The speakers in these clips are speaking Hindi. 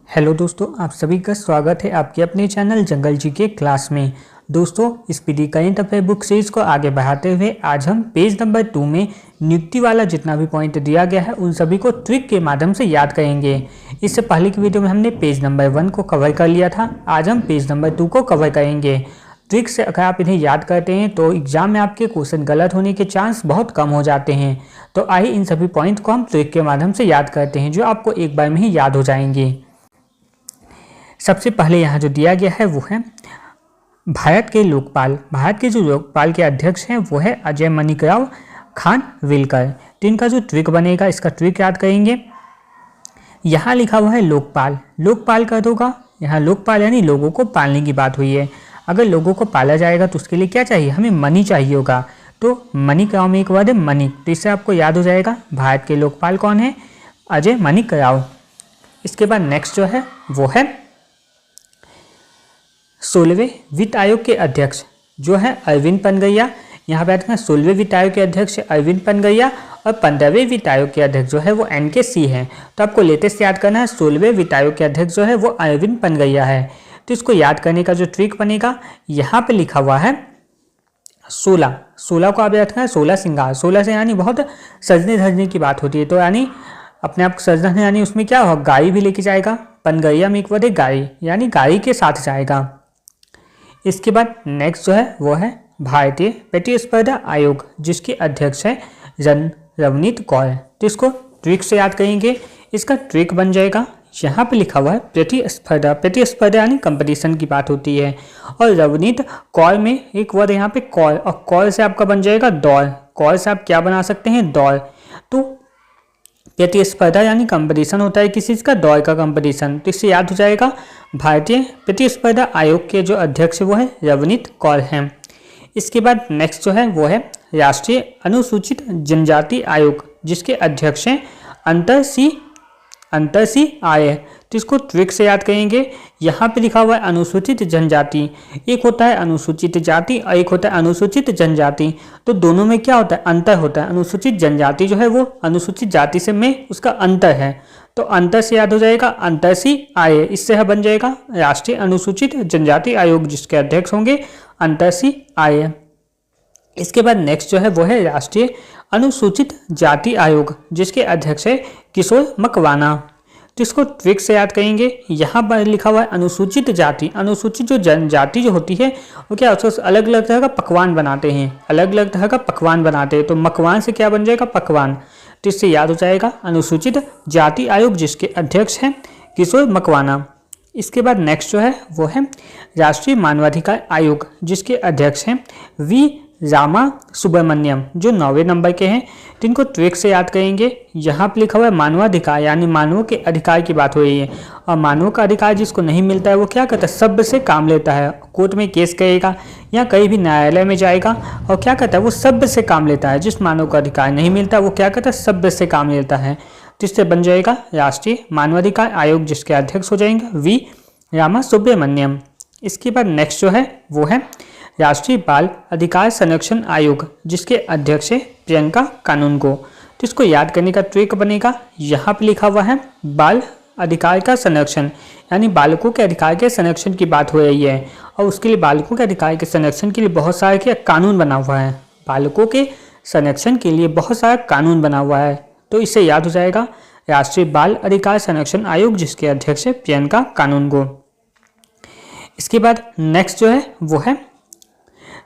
हेलो दोस्तों, आप सभी का स्वागत है आपके अपने चैनल जंगल जी के क्लास में। दोस्तों, इस PD current affair book series को आगे बढ़ाते हुए आज हम पेज नंबर 2 में नियुक्ति वाला जितना भी पॉइंट दिया गया है उन सभी को ट्रिक के माध्यम से याद करेंगे। इससे पहले की वीडियो में हमने पेज नंबर 1 को कवर कर लिया था, आज हम पेज नंबर 2 को कवर करेंगे। ट्रिक से अगर आप इन्हें याद करते हैं तो एग्जाम में आपके क्वेश्चन गलत होने के चांस बहुत कम हो जाते हैं। तो आइए इन सभी पॉइंट को हम ट्रिक के माध्यम से याद करते हैं जो आपको एक बार में ही याद हो जाएंगे। सबसे पहले यहाँ जो दिया गया है वो है भारत के जो लोकपाल के अध्यक्ष हैं वो है अजय माणिकराव खानविलकर। तो इनका जो ट्रिक बनेगा, इसका ट्रिक याद करेंगे। यहाँ लिखा हुआ है लोकपाल का होगा, यहाँ लोकपाल यानी लोगों को पालने की बात हुई है। अगर लोगों को पाला जाएगा तो उसके लिए क्या चाहिए, हमें मनी चाहिए होगा। तो माणिकराव में एक वर्ड है मनी, तो इससे आपको याद हो जाएगा भारत के लोकपाल कौन है, अजय माणिकराव। इसके बाद नेक्स्ट जो है वो है 16वें वित्त आयोग के अध्यक्ष जो है अरविंद पनगैया। यहाँ पे आते हैं 16वें वित्त आयोग के अध्यक्ष अरविंद पनगैया और 15वें वित्त आयोग के अध्यक्ष जो है वो NK सिंह है। तो आपको लेटेस्ट याद करना है, 16वें वित्त आयोग के अध्यक्ष जो है वो अरविंद पनगैया है। तो इसको याद करने का जो ट्रिक बनेगा, यहाँ पे लिखा हुआ है 16 को आप याद रखना है 16 श्रृंगार। 16 से यानी बहुत सजने धजने की बात होती है, तो यानी अपने आप सजना यानी उसमें क्या होगा, गाड़ी भी लेके जाएगा। पनगैया में एक वर्ड है गाड़ी, यानी गाड़ी के साथ जाएगा। इसके बाद नेक्स्ट जो है वो है भारतीय प्रतिस्पर्धा आयोग जिसके अध्यक्ष है रवनीत कौर। तो इसको ट्रिक से याद करेंगे, इसका ट्रिक बन जाएगा। यहाँ पे लिखा हुआ है प्रतिस्पर्धा यानी कंपटीशन की बात होती है, और रवनीत कौर में एक वर्ड यहाँ पे कौर, और कौर से आपका बन जाएगा दौड़। कौर से आप क्या बना सकते हैं, दौड़। तो प्रतिस्पर्धा यानी कंपटीशन होता है किसी चीज़ का, दौड़ का कंपटीशन। तो इससे याद हो जाएगा भारतीय प्रतिस्पर्धा आयोग के जो अध्यक्ष वो है रवनीत कौर हैं। इसके बाद नेक्स्ट जो है वो है राष्ट्रीय अनुसूचित जनजाति आयोग जिसके अध्यक्ष हैं अंतर सिंह आर्य। तो इसको ट्रिक से याद करेंगे। यहाँ पे लिखा हुआ है अनुसूचित जनजाति, एक होता है अनुसूचित जाति और एक होता है अनुसूचित जनजाति। तो दोनों में क्या होता है, अंतर होता है। अनुसूचित जनजाति जो है वो अनुसूचित जाति से में उसका अंतर है, तो अंतर से याद हो जाएगा अंतर सिंह आर्य। इससे बन जाएगा राष्ट्रीय अनुसूचित जनजाति आयोग जिसके अध्यक्ष होंगे अंतर सिंह आर्य। इसके बाद नेक्स्ट जो है वो है राष्ट्रीय अनुसूचित जाति आयोग जिसके अध्यक्ष है किशोर मकवाना। तो इसको ट्रिक से याद करेंगे। यहाँ पर लिखा हुआ है अनुसूचित जाति, अनुसूचित जो जनजाति जो होती है वो क्या, उसको अलग अलग तरह का पकवान बनाते हैं, तो मकवान से क्या बन जाएगा, पकवान। तो इससे याद हो जाएगा अनुसूचित जाति आयोग जिसके अध्यक्ष हैं किशोर मकवाना। इसके बाद नेक्स्ट जो है वो है राष्ट्रीय मानवाधिकार आयोग जिसके अध्यक्ष हैं वी रामा सुब्रमण्यम जो 9वें नंबर के हैं। तो इनको ट्रिक से याद करेंगे। यहाँ पे लिखा हुआ है मानवाधिकार यानी मानवों के अधिकार की बात हो रही है, और मानवों का अधिकार जिसको नहीं मिलता है वो क्या करता है, सब्र से काम लेता है। कोर्ट में केस करेगा या कहीं भी न्यायालय में जाएगा और क्या करता है, वो सब्र से काम लेता है। जिस मानव को अधिकार नहीं मिलता वो क्या करता है, सब्र से काम लेता है। तो इससे बन जाएगा राष्ट्रीय मानवाधिकार आयोग जिसके अध्यक्ष हो जाएंगे वी रामा सुब्रमण्यम। इसके बाद नेक्स्ट जो है वो है राष्ट्रीय बाल अधिकार संरक्षण आयोग जिसके अध्यक्ष है प्रियंका कानूनगो। तो इसको याद करने का ट्रिक बनेगा। यहाँ पे लिखा हुआ है बाल अधिकार का संरक्षण यानी बालकों के अधिकार के संरक्षण की बात हो रही है, और उसके लिए बालकों के अधिकार के संरक्षण के लिए बहुत सारे कानून बना हुआ है। बालकों के संरक्षण के लिए बहुत सारा कानून बना हुआ है, तो इससे याद हो जाएगा राष्ट्रीय बाल अधिकार संरक्षण आयोग जिसके अध्यक्ष है प्रियंका कानूनगो। इसके बाद नेक्स्ट जो है वो है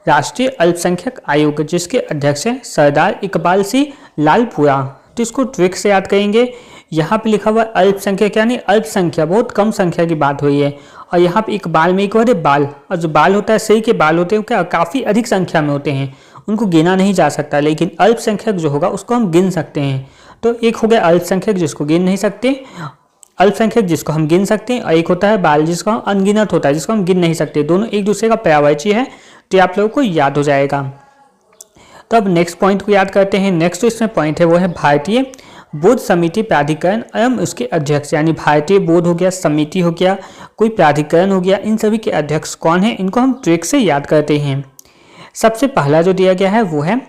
राष्ट्रीय अल्पसंख्यक आयोग जिसके अध्यक्ष हैं सरदार इकबाल सिंह लालपुरा। तो इसको ट्रिक से याद करेंगे। यहाँ पे लिखा हुआ अल्पसंख्यक यानी अल्पसंख्या, बहुत कम संख्या की बात हुई है, और यहाँ पे इकबाल में एक वर्ड है बाल, और जो बाल होता है सही के बाल होते हैं क्या काफ़ी अधिक संख्या में होते हैं, उनको गिना नहीं जा सकता, लेकिन अल्पसंख्यक जो होगा उसको हम गिन सकते हैं। तो एक हो गया अल्पसंख्यक जिसको गिन नहीं सकते, अल्पसंख्यक जिसको हम गिन सकते हैं, और एक होता है बाल जिसको हम अनगिनत होता है जिसको हम गिन नहीं सकते। दोनों एक दूसरे का पर्यायवाची है, तो आप लोगों को याद हो जाएगा। तो अब नेक्स्ट पॉइंट को याद करते हैं। नेक्स्ट जो इसमें पॉइंट है वो है भारतीय बोध समिति प्राधिकरण एवं उसके अध्यक्ष, यानी भारतीय बोध हो गया, समिति हो गया, कोई प्राधिकरण हो गया, इन सभी के अध्यक्ष कौन है, इनको हम ट्रिक से याद करते हैं। सबसे पहला जो दिया गया है वो है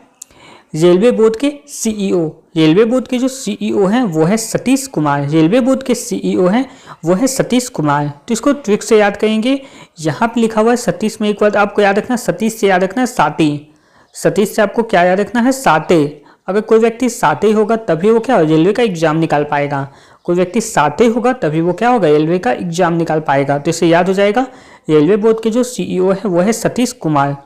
रेलवे बोर्ड के सीईओ, रेलवे बोर्ड के जो सीईओ हैं वो है सतीश कुमार, रेलवे बोर्ड के सीईओ हैं वो है सतीश कुमार। तो इसको ट्रिक से याद करेंगे। यहाँ पे लिखा हुआ है सतीश में एक वर्ड आपको याद रखना, सतीश से याद रखना है साटी, सतीश से आपको क्या याद रखना है, साटे। अगर कोई व्यक्ति साटे होगा तभी वो क्या रेलवे का एग्जाम निकाल पाएगा, कोई व्यक्ति साटे होगा तभी वो क्या होगा रेलवे का एग्जाम निकाल पाएगा। तो इसे याद हो जाएगा, रेलवे बोर्ड के जो सीईओ है वो है सतीश कुमार।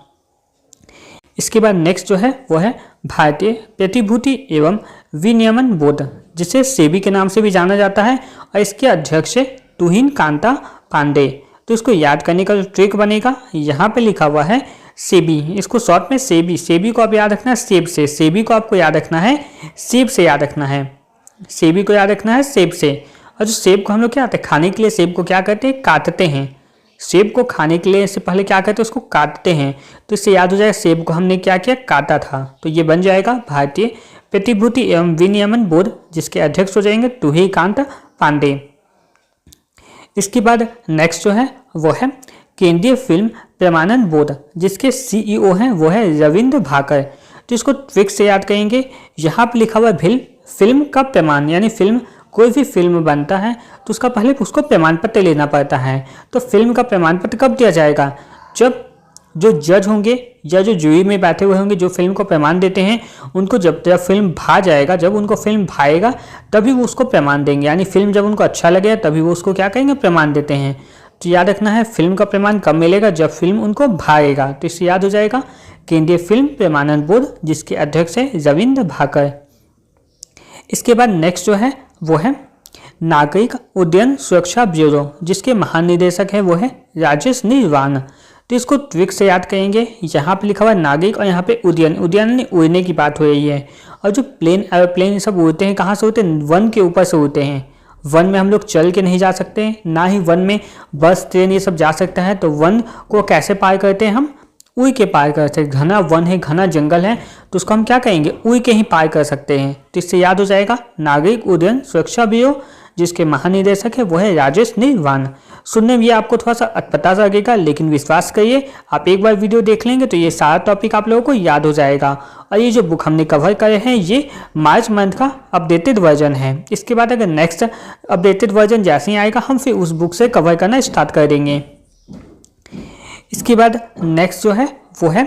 इसके बाद नेक्स्ट जो है वो है भारतीय प्रतिभूति एवं विनियमन बोर्ड, जिसे सेबी के नाम से भी जाना जाता है, और इसके अध्यक्ष है तुहिन कांता पांडे। तो इसको याद करने का जो ट्रिक बनेगा, यहाँ पे लिखा हुआ है सेबी, इसको शॉर्ट में सेबी, सेबी को आप याद रखना है सेब से, सेबी को आपको याद रखना है सेब से याद रखना है, सेबी को याद रखना है सेब से। और जो सेब को हम लोग क्या आते हैं खाने के लिए, सेब को क्या करते हैं, काटते हैं, सेब को खाने के लिए से पहले क्या करते हैं, उसको काटते हैं। तो इससे याद हो जाएगा सेब को हमने क्या किया, काटा था। तो ये बन जाएगा भारतीय प्रतिभूति एवं विनियमन बोर्ड, जिसके अध्यक्ष हो जाएंगे तुहिकांत पांडे। इसके बाद नेक्स्ट जो है वो है केंद्रीय फिल्म प्रमाणन बोर्ड, जिसके सीईओ हैं वो है रविंद्र भाकर। तो इसको ट्रिक से याद करेंगे। यहाँ पे लिखा हुआ है फिल्म का प्रमाण, यानी फिल्म, कोई भी फिल्म बनता है तो उसका पहले उसको प्रमाण पत्र लेना पड़ता है। तो फिल्म का प्रमाण पत्र कब दिया जाएगा, जब जो जज होंगे या जो जूरी में बैठे हुए होंगे जो फिल्म को प्रमाण देते हैं, उनको जब फिल्म भा जाएगा, जब उनको फिल्म भाएगा तभी वो उसको प्रमाण देंगे, यानी फिल्म जब उनको अच्छा लगेगा तभी वो उसको क्या करेंगे, प्रमाण देते हैं। तो याद रखना है फिल्म का प्रमाण कब मिलेगा, जब फिल्म उनको भाएगा। तो इससे याद हो जाएगा केंद्रीय फिल्म प्रमाणन बोर्ड, जिसके अध्यक्ष है रविंद्र भाकर। इसके बाद नेक्स्ट जो है वो है नागरिक उड्डयन सुरक्षा ब्यूरो, जिसके महानिदेशक है वो है राजेश निर्वाण। तो इसको ट्रिक से याद करेंगे। यहाँ पे लिखा हुआ है नागरिक और यहाँ पे उड्डयन, उड्डयन यानी उड़ने की बात हो रही है। और जो प्लेन एरोप्लेन ये सब उड़ते हैं कहाँ से उड़ते हैं, वन के ऊपर से उड़ते हैं। वन में हम लोग चल के नहीं जा सकते, ना ही वन में बस ट्रेन ये सब जा सकता है। तो वन को कैसे पार करते हैं, हम उड़ के पार कर सकते हैं। घना वन है, घना जंगल है, तो उसको हम क्या कहेंगे, उड़ के ही पार कर सकते हैं। तो इससे याद हो जाएगा नागरिक उड्डयन सुरक्षा ब्यूरो, जिसके महानिदेशक है वो है राजेश निर्वाण। सुनने में ये आपको थोड़ा सा अटपटा सा लगेगा, लेकिन विश्वास करिए आप एक बार वीडियो देख लेंगे तो ये सारा टॉपिक आप लोगों को याद हो जाएगा। और ये जो बुक हमने कवर करे हैं ये मार्च मंथ का अपडेटेड वर्जन है। इसके बाद अगर नेक्स्ट अपडेटेड वर्जन जैसे ही आएगा हम फिर उस बुक से कवर करना स्टार्ट कर देंगे। इसके बाद नेक्स्ट जो है वो है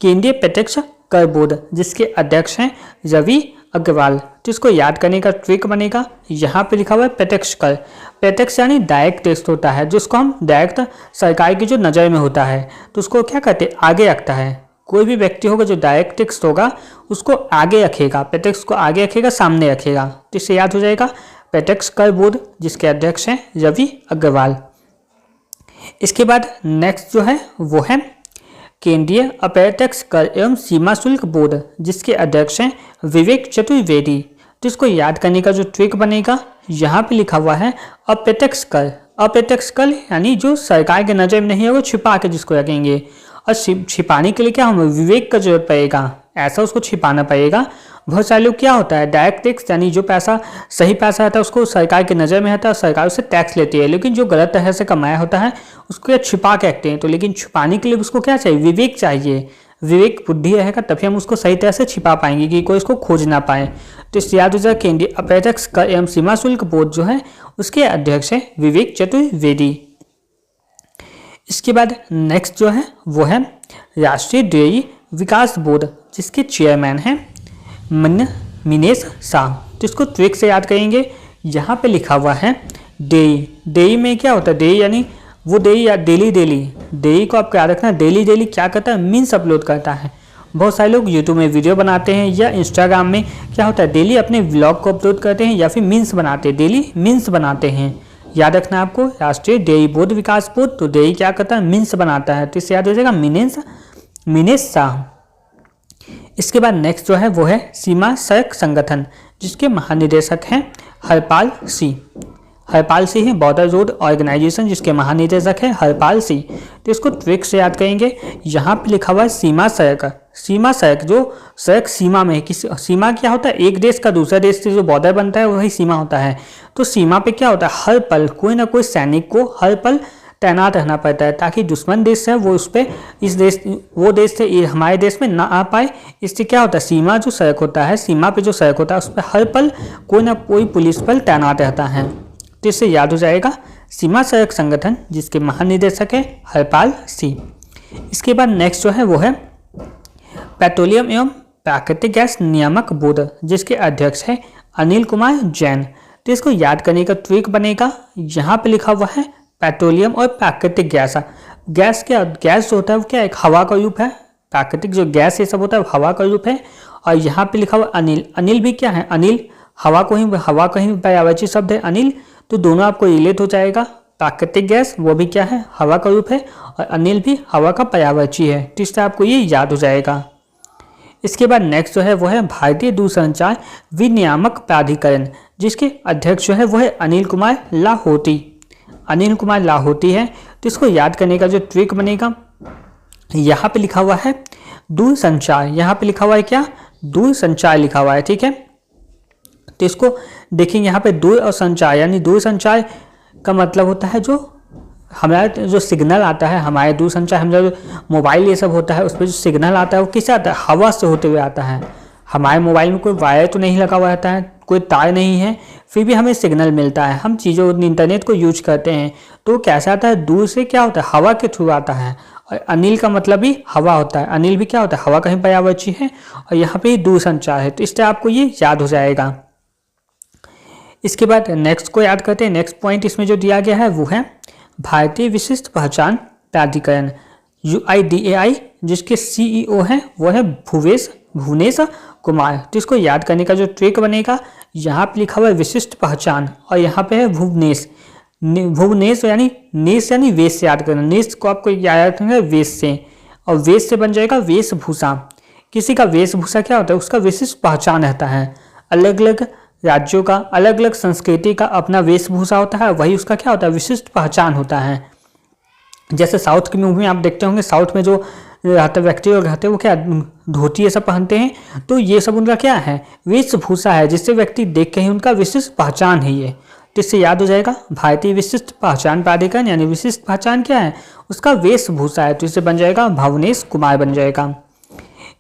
केंद्रीय प्रत्यक्ष कर बोर्ड, जिसके अध्यक्ष हैं रवि अग्रवाल। तो इसको याद करने का ट्रिक बनेगा। यहाँ पे लिखा हुआ है प्रत्यक्ष कर, प्रत्यक्ष यानी डायरेक्ट टैक्स होता है, जिसको हम डायरेक्ट सरकार की जो नज़र में होता है तो उसको क्या कहते हैं, आगे रखता है। कोई भी व्यक्ति होगा जो डायरेक्ट टैक्स होगा उसको आगे रखेगा, प्रत्यक्ष को आगे रखेगा, सामने रखेगा। तो इससे याद हो जाएगा प्रत्यक्ष कर बोर्ड, जिसके अध्यक्ष हैं रवि अग्रवाल। इसके बाद नेक्स्ट जो है वो है केंद्रीय अप्रत्यक्ष कर एवं सीमा शुल्क बोर्ड, जिसके अध्यक्ष हैं विवेक चतुर्वेदी। तो इसको याद करने का जो ट्रिक बनेगा, यहाँ पे लिखा हुआ है अप्रत्यक्ष कर, अप्रत्यक्ष कर यानी जो सरकार के नजर में नहीं होगा छिपा के जिसको रखेंगे। और छिपाने के लिए क्या हमें विवेक का जरूरत पड़ेगा, ऐसा उसको छिपाना पड़ेगा। बहुत सारे लोग क्या होता है डायरेक्ट टैक्स यानी जो पैसा सही पैसा आता है उसको सरकार की नज़र में आता है, सरकार उससे टैक्स लेती है, लेकिन जो गलत तरह से कमाया होता है उसको छिपा के रखते हैं। तो लेकिन छिपाने के लिए उसको क्या चाहिए, विवेक चाहिए। विवेक बुद्धि रहेगा तभी हम उसको सही तरह से छिपा पाएंगे कि कोई इसको खोज ना पाए। तो इससे याद हो जाए केंद्रीय अप्रत्यक्ष कर एवं सीमा शुल्क बोर्ड जो है उसके अध्यक्ष है विवेक चतुर्वेदी। इसके बाद नेक्स्ट जो है वो है राष्ट्रीय डेयरी विकास बोर्ड, जिसके चेयरमैन हैं मिनेश शाह। तो इसको ट्रिक से याद करेंगे। यहाँ पे लिखा हुआ है डेयरी, डेयरी में क्या होता है, डेयरी यानी वो डेयरी या डेली डेयरी को आपको याद रखना। डेली क्या करता है, मीन्स अपलोड करता है। बहुत सारे लोग यूट्यूब में वीडियो बनाते हैं या इंस्टाग्राम में क्या होता है डेली अपने व्लॉग को अपलोड करते हैं या फिर मीन्स बनाते हैं, डेली मीन्स बनाते हैं। याद रखना आपको राष्ट्रीय डेयरी बोर्ड विकास बोर्ड, तो डेयरी क्या करता है, मीन्स बनाता है। तो इससे याद हो जाएगा मिनेश शाह। इसके बाद नेक्स्ट जो है वो है सीमा सड़क संगठन, जिसके महानिदेशक हैं हरपाल सिंह। हरपाल सिंह है बॉर्डर रोड ऑर्गेनाइजेशन, जिसके महानिदेशक है हरपाल सिंह। तो इसको ट्रिक से याद करेंगे। यहाँ पे लिखा हुआ है सीमा सड़क, सीमा सड़क जो सड़क सीमा में है। किसी सीमा क्या होता है, एक देश का दूसरा देश से जो बॉर्डर बनता है वही सीमा होता है। तो सीमा पे क्या होता है, हर पल कोई ना कोई सैनिक को हर पल तैनात रहना पड़ता है ताकि दुश्मन देश है वो उस पर वो देश से हमारे देश में ना आ पाए। इससे क्या होता है, सीमा जो सड़क होता है, सीमा पे जो सड़क होता है उस पर हर पल कोई ना कोई पुलिस बल तैनात रहता है। तो इससे याद हो जाएगा सीमा सड़क संगठन, जिसके महानिदेशक है हरपाल सिंह। इसके बाद नेक्स्ट जो है वो है पेट्रोलियम एवं प्राकृतिक गैस नियामक बोर्ड, जिसके अध्यक्ष है अनिल कुमार जैन। तो इसको याद करने का ट्रिक बनेगा, यहाँ पे लिखा हुआ है पेट्रोलियम और प्राकृतिक गैस। गैस क्या, गैस जो होता है वो क्या, एक हवा का रूप है। प्राकृतिक जो गैस ये सब होता है वो हवा का रूप है। और यहाँ पे लिखा हुआ अनिल, अनिल भी क्या है, अनिल हवा का ही पर्यायवाची शब्द है अनिल, तो दोनों आपको रिलेट हो जाएगा। प्राकृतिक गैस वो भी क्या है, हवा का रूप है, और अनिल भी हवा का पर्यायवाची है। तो इससे आपको ये याद हो जाएगा। इसके बाद नेक्स्ट जो है वो है भारतीय दूरसंचार विनियामक प्राधिकरण, जिसके अध्यक्ष जो है वो है अनिल कुमार लाहोटी। अनिल कुमार लाहोटी है। तो इसको याद करने का जो ट्रिक बनेगा, यहाँ पे लिखा हुआ है दूरसंचार, यहाँ पे लिखा हुआ है क्या, दूरसंचार लिखा हुआ है, ठीक है। तो इसको देखेंगे यहाँ पे दूर और संचार, यानी दूरसंचार का मतलब होता है जो हमारा जो सिग्नल आता है, हमारे दूरसंचार हमारा जो मोबाइल ये सब होता है उस पर जो सिग्नल आता है वो किससे आता है, हवा से होते हुए आता है। हमारे मोबाइल में कोई वायर तो नहीं लगा हुआ रहता है, कोई तार नहीं है, फिर भी हमें सिग्नल मिलता है। हम चीज़ों इंटरनेट को यूज करते हैं तो कैसा आता है, दूर से क्या होता है, हवा के थ्रू आता है। और अनिल का मतलब भी हवा होता है, अनिल भी क्या होता है, हवा का ही पर्यायवाची है। और यहाँ पे दूरसंचार है, तो इससे आपको ये याद हो जाएगा। इसके बाद नेक्स्ट को याद करते हैं। नेक्स्ट पॉइंट इसमें जो दिया गया है वो है भारतीय विशिष्ट पहचान प्राधिकरण UIDAI, जिसके CEO हैं वो है भुवनेश कुमार। तो इसको याद करने का जो ट्रिक बनेगा, यहाँ पे लिखा हुआ है विशिष्ट पहचान और यहाँ पे है भुवनेश यानी नेश यानी वेश से याद करना। नेश को आपको याद रखना है वेश से, और वेश से बन जाएगा वेशभूषा। किसी का वेशभूषा क्या होता है, उसका विशिष्ट पहचान रहता है। अलग अलग राज्यों का, अलग अलग संस्कृति का अपना वेशभूषा होता है, वही उसका क्या होता है, विशिष्ट पहचान होता है। जैसे साउथ की मूवी में आप देखते होंगे, साउथ में जो रहते व्यक्ति लोग रहते हैं वो क्या धोती ये सब पहनते हैं, तो ये सब उनका क्या है, वेशभूषा है, जिससे व्यक्ति देख के ही उनका विशिष्ट पहचान है ये। तो इससे याद हो जाएगा भारतीय विशिष्ट पहचान प्राधिकरण, यानी विशिष्ट पहचान क्या है, उसका वेशभूषा है। तो इससे बन जाएगा भुवनेश कुमार बन जाएगा।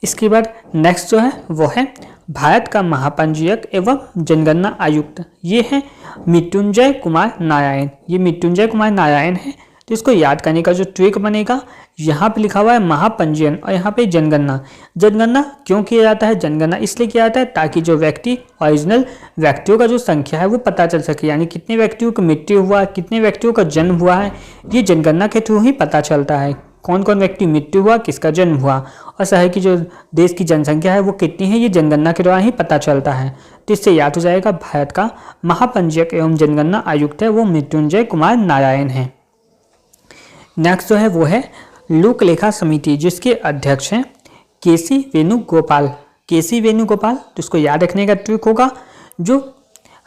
इसके बाद नेक्स्ट जो है वो है भारत का महापंजीयक एवं जनगणना आयुक्त, ये है मृत्युंजय कुमार नारायण। ये मृत्युंजय कुमार नारायण है। तो इसको याद करने का जो ट्रिक बनेगा, यहाँ पे लिखा हुआ है महापंजीयन और यहाँ पे जनगणना। जनगणना क्यों किया जाता है, जनगणना इसलिए किया जाता है ताकि जो व्यक्ति ओरिजिनल व्यक्तियों का जो संख्या है वो पता चल सके, यानी कितने व्यक्तियों की मृत्यु हुआ, कितने व्यक्तियों का जन्म हुआ है, ये जनगणना के थ्रू ही पता चलता है। कौन कौन व्यक्ति मृत्यु हुआ, किसका जन्म हुआ, और शहर की जो देश की जनसंख्या है वो कितनी है, ये जनगणना के द्वारा ही पता चलता है। तो इससे याद हो जाएगा भारत का महापंजीयक एवं जनगणना आयुक्त है वो मृत्युंजय कुमार नारायण है। नेक्स्ट जो है वो है लोक लेखा समिति, जिसके अध्यक्ष हैं केसी वेणुगोपाल। केसी वेणुगोपाल, तो इसको याद रखने का ट्रिक होगा, जो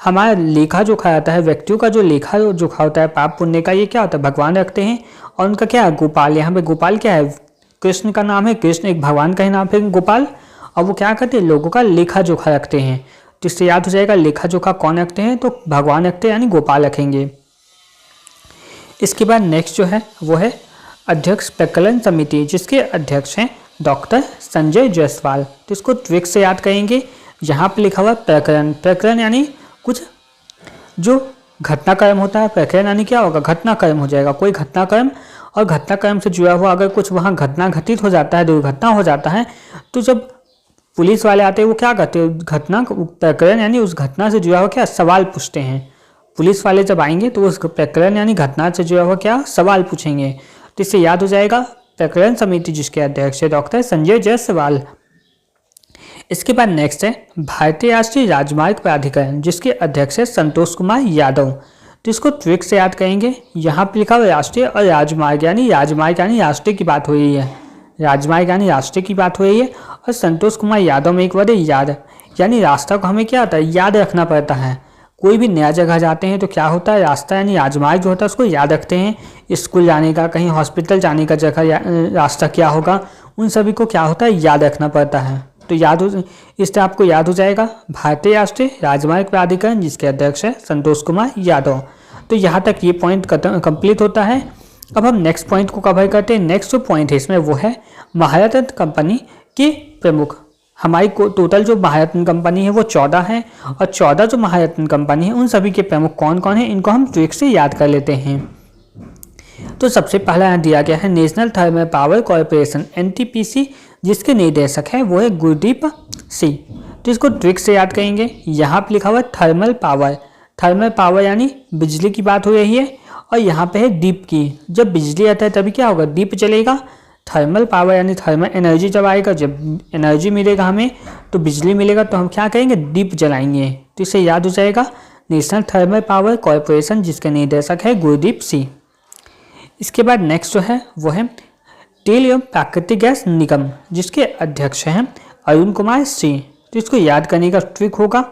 हमारा लेखा जोखा आता है, व्यक्तियों का जो लेखा जोखा होता है पाप पुण्य का, ये क्या होता है, भगवान रखते हैं। और उनका क्या है, गोपाल। यहाँ पे गोपाल क्या है, कृष्ण का नाम है, कृष्ण एक भगवान का ही नाम है गोपाल। और वो क्या करते हैं, लोगों का लेखा जोखा रखते हैं। तो इससे याद हो जाएगा लेखा जोखा कौन रखते हैं, तो भगवान रखते हैं, यानी गोपाल रखेंगे। इसके बाद नेक्स्ट जो है वो है अध्यक्ष प्रकलन समिति, जिसके अध्यक्ष हैं डॉक्टर संजय जायसवाल। तो इसको ट्रिक से याद करेंगे। यहाँ पे लिखा हुआ प्रकरण, प्रकरण यानी कुछ जो घटनाक्रम होता है, प्रकरण यानी क्या होगा, घटनाक्रम हो जाएगा। कोई घटनाक्रम, और घटनाक्रम से जुड़ा हुआ अगर कुछ वहाँ घटना घटित हो जाता है, दुर्घटना हो जाता है, तो जब पुलिस वाले आते हैं वो क्या करते हैं, घटना प्रकरण यानी उस घटना से जुड़ा हुआ क्या सवाल पूछते हैं। पुलिस वाले जब आएंगे तो उस प्रकरण यानी घटना से जुड़ा हुआ क्या सवाल पूछेंगे। तो इससे याद हो जाएगा प्रकरण समिति, जिसके अध्यक्ष है डॉक्टर संजय जायसवाल। इसके बाद नेक्स्ट है भारतीय राष्ट्रीय राजमार्ग प्राधिकरण, जिसके अध्यक्ष है संतोष कुमार यादव। तो इसको ट्रिक से याद करेंगे। यहाँ पे लिखा हुआ राष्ट्रीय और राजमार्ग यानी राष्ट्रीय की बात हो रही है, राजमार्ग यानी राष्ट्रीय की बात हो रही है। और संतोष कुमार यादव में एक वर्ड है याद, यानी रास्ता को हमें क्या होता है, याद रखना पड़ता है। कोई भी नया जगह जाते हैं तो क्या होता है, रास्ता यानी राजमार्ग जो होता है उसको याद रखते हैं। स्कूल जाने का, कहीं हॉस्पिटल जाने का जगह रास्ता क्या होगा, उन सभी को क्या होता है, याद रखना पड़ता है। तो इससे आपको याद हो जाएगा भारतीय राष्ट्रीय राजमार्ग प्राधिकरण, जिसके अध्यक्ष है संतोष कुमार यादव। तो यहाँ तक ये पॉइंट कंप्लीट होता है। अब हम नेक्स्ट पॉइंट को कवर करते हैं। नेक्स्ट जो पॉइंट है इसमें वो है महारत्न कंपनी के प्रमुख। हमारी टोटल जो महारत्न कंपनी है वो 14 है, और 14 जो महारत्न कंपनी है उन सभी के प्रमुख कौन कौन है, इनको हम ट्रिक से याद कर लेते हैं। तो सबसे पहला यहाँ दिया गया है national thermal power corporation NTPC, जिसके निदेशक है वो है गुरदीप सिंह। तो इसको ट्रिक से याद करेंगे। यहाँ पे लिखा हुआ है थर्मल पावर, थर्मल पावर यानी बिजली की बात हो रही है, और यहाँ पे है दीप की। जब बिजली आता है तभी क्या होगा, दीप जलेगा। थर्मल पावर यानी थर्मल एनर्जी जब आएगा, जब एनर्जी मिलेगा हमें तो बिजली मिलेगा, तो हम क्या करेंगे, दीप जलाएंगे। तो इसे याद हो जाएगा नेशनल थर्मल पावर कॉरपोरेशन, जिसके निदेशक है गुरदीप सिंह। इसके बाद नेक्स्ट जो है वो है तेल एवं प्राकृतिक गैस निगम, जिसके अध्यक्ष हैं अरुण कुमार सिंह। तो इसको याद करने का ट्रिक होगा,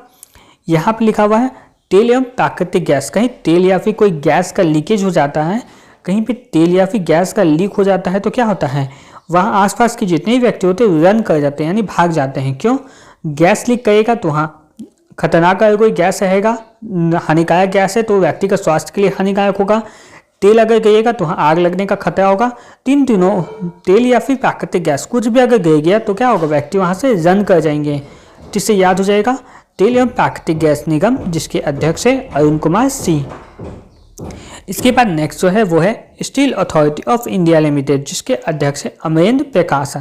यहाँ पे लिखा हुआ है तेल एवं प्राकृतिक गैस। कहीं तेल या फिर कोई गैस का लीकेज हो जाता है, कहीं पे तेल या फिर गैस का लीक हो जाता है, तो क्या होता है, वहाँ आसपास के जितने भी व्यक्ति होते हैं रन कर जाते हैं, यानी भाग जाते हैं। क्यों, गैस लीक करेगा तो वहाँ खतरनाक अगर कोई गैस रहेगा, हानिकारक गैस है तो व्यक्ति का स्वास्थ्य के लिए हानिकारक होगा। तेल अगर गिरेगा तो वहाँ आग लगने का खतरा होगा। तीनों तेल या फिर प्राकृतिक गैस कुछ भी अगर गिर गया तो क्या होगा, व्यक्ति वहाँ से रन कर जाएंगे। जिससे याद हो जाएगा तेल एवं प्राकृतिक गैस निगम, जिसके अध्यक्ष है अरुण कुमार सिंह। इसके बाद नेक्स्ट जो है वो है steel authority of India limited, जिसके अध्यक्ष है अमरेंद्र प्रकाश।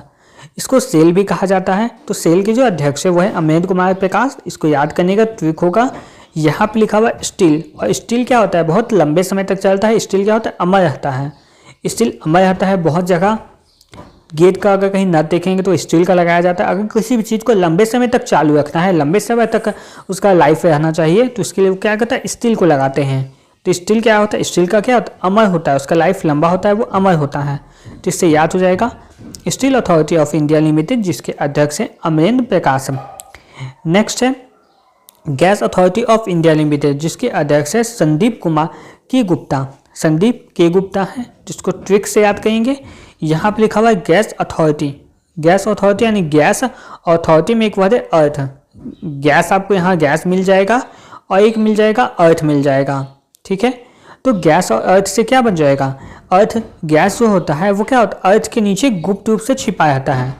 इसको सेल भी कहा जाता है। तो सेल के जो अध्यक्ष है वो है अमरेंद्र कुमार प्रकाश। इसको याद करने का ट्रिक होगा, यहाँ पे लिखा हुआ है स्टील, और स्टील क्या होता है, बहुत लंबे समय तक चलता है। स्टील क्या होता है, अमर रहता है। स्टील अमर रहता है बहुत जगह। गेट का अगर कहीं नट देखेंगे तो स्टील का लगाया जाता है। अगर किसी भी चीज़ को लंबे समय तक चालू रखना है, लंबे समय तक उसका लाइफ रहना चाहिए, तो इसके लिए क्या करता है, स्टील को लगाते हैं। तो स्टील क्या होता है, स्टील का क्या होता है, अमर होता है, उसका लाइफ लंबा होता है, वो अमर होता है। तो इससे याद हो जाएगा steel authority of India limited, जिसके अध्यक्ष हैं अमरेंद्र प्रकाश। नेक्स्ट है gas authority of India limited, जिसके अध्यक्ष है संदीप कुमार के गुप्ता। संदीप के गुप्ता है, जिसको ट्रिक से याद करेंगे। यहाँ पे लिखा हुआ है गैस अथॉरिटी। गैस अथॉरिटी यानी गैस, अथॉरिटी में एक वर्ड है अर्थ। गैस आपको यहाँ गैस मिल जाएगा और एक मिल जाएगा अर्थ मिल जाएगा, ठीक है। तो गैस और अर्थ से क्या बन जाएगा, अर्थ गैस जो होता है वो क्या होता है, अर्थ के नीचे गुप्त रूप से छिपा रहता है।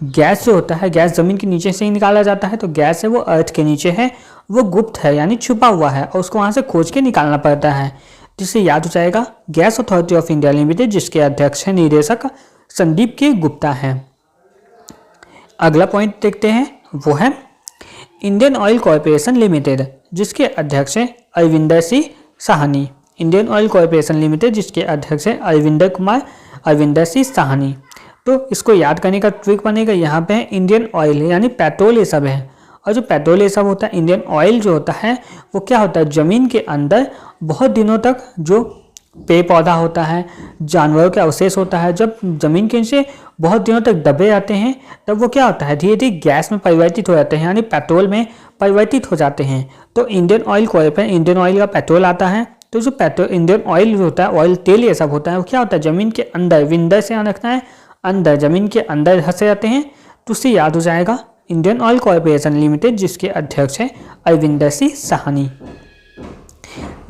गैस जो होता है, गैस जमीन के नीचे से ही निकाला जाता है, तो गैस है वो अर्थ के नीचे है, वो गुप्त है यानी छुपा हुआ है, और उसको वहाँ से खोज के निकालना पड़ता है। जिससे याद हो जाएगा gas authority of India limited, जिसके अध्यक्ष है निदेशक संदीप के गुप्ता हैं। अगला पॉइंट देखते हैं, वो है इंडियन ऑयल कॉरपोरेशन लिमिटेड, जिसके अध्यक्ष हैं Arvinder Singh Sahni. Indian oil corporation limited, जिसके अध्यक्ष हैं अरविंदर सिंह साहनी। तो इसको याद करने का ट्रिक बनेगा, यहाँ पे है इंडियन ऑयल यानी पेट्रोल ये सब है। और जो पेट्रोल ये सब होता है, इंडियन ऑयल जो होता है वो क्या होता है, ज़मीन के अंदर बहुत दिनों तक जो पेड़ पौधा होता है, जानवरों के अवशेष होता है, जब ज़मीन के नीचे बहुत दिनों तक दबे रहते हैं तब वो क्या होता है, धीरे धीरे गैस में परिवर्तित हो जाते हैं, यानी पेट्रोल में परिवर्तित हो जाते हैं। तो Indian oil corporation, Indian oil का पेट्रोल आता है। तो जो पेट्रोल इंडियन ऑयल होता है, ऑयल तेल ये सब होता है, वो क्या होता है, ज़मीन के अंदर, विंदर से यहाँ रखना है, अंदर ज़मीन के अंदर धंसे जाते हैं। तो उससे याद हो जाएगा इंडियन ऑयल कॉरपोरेशन लिमिटेड, जिसके अध्यक्ष हैं अरविंदर सिंह साहनी।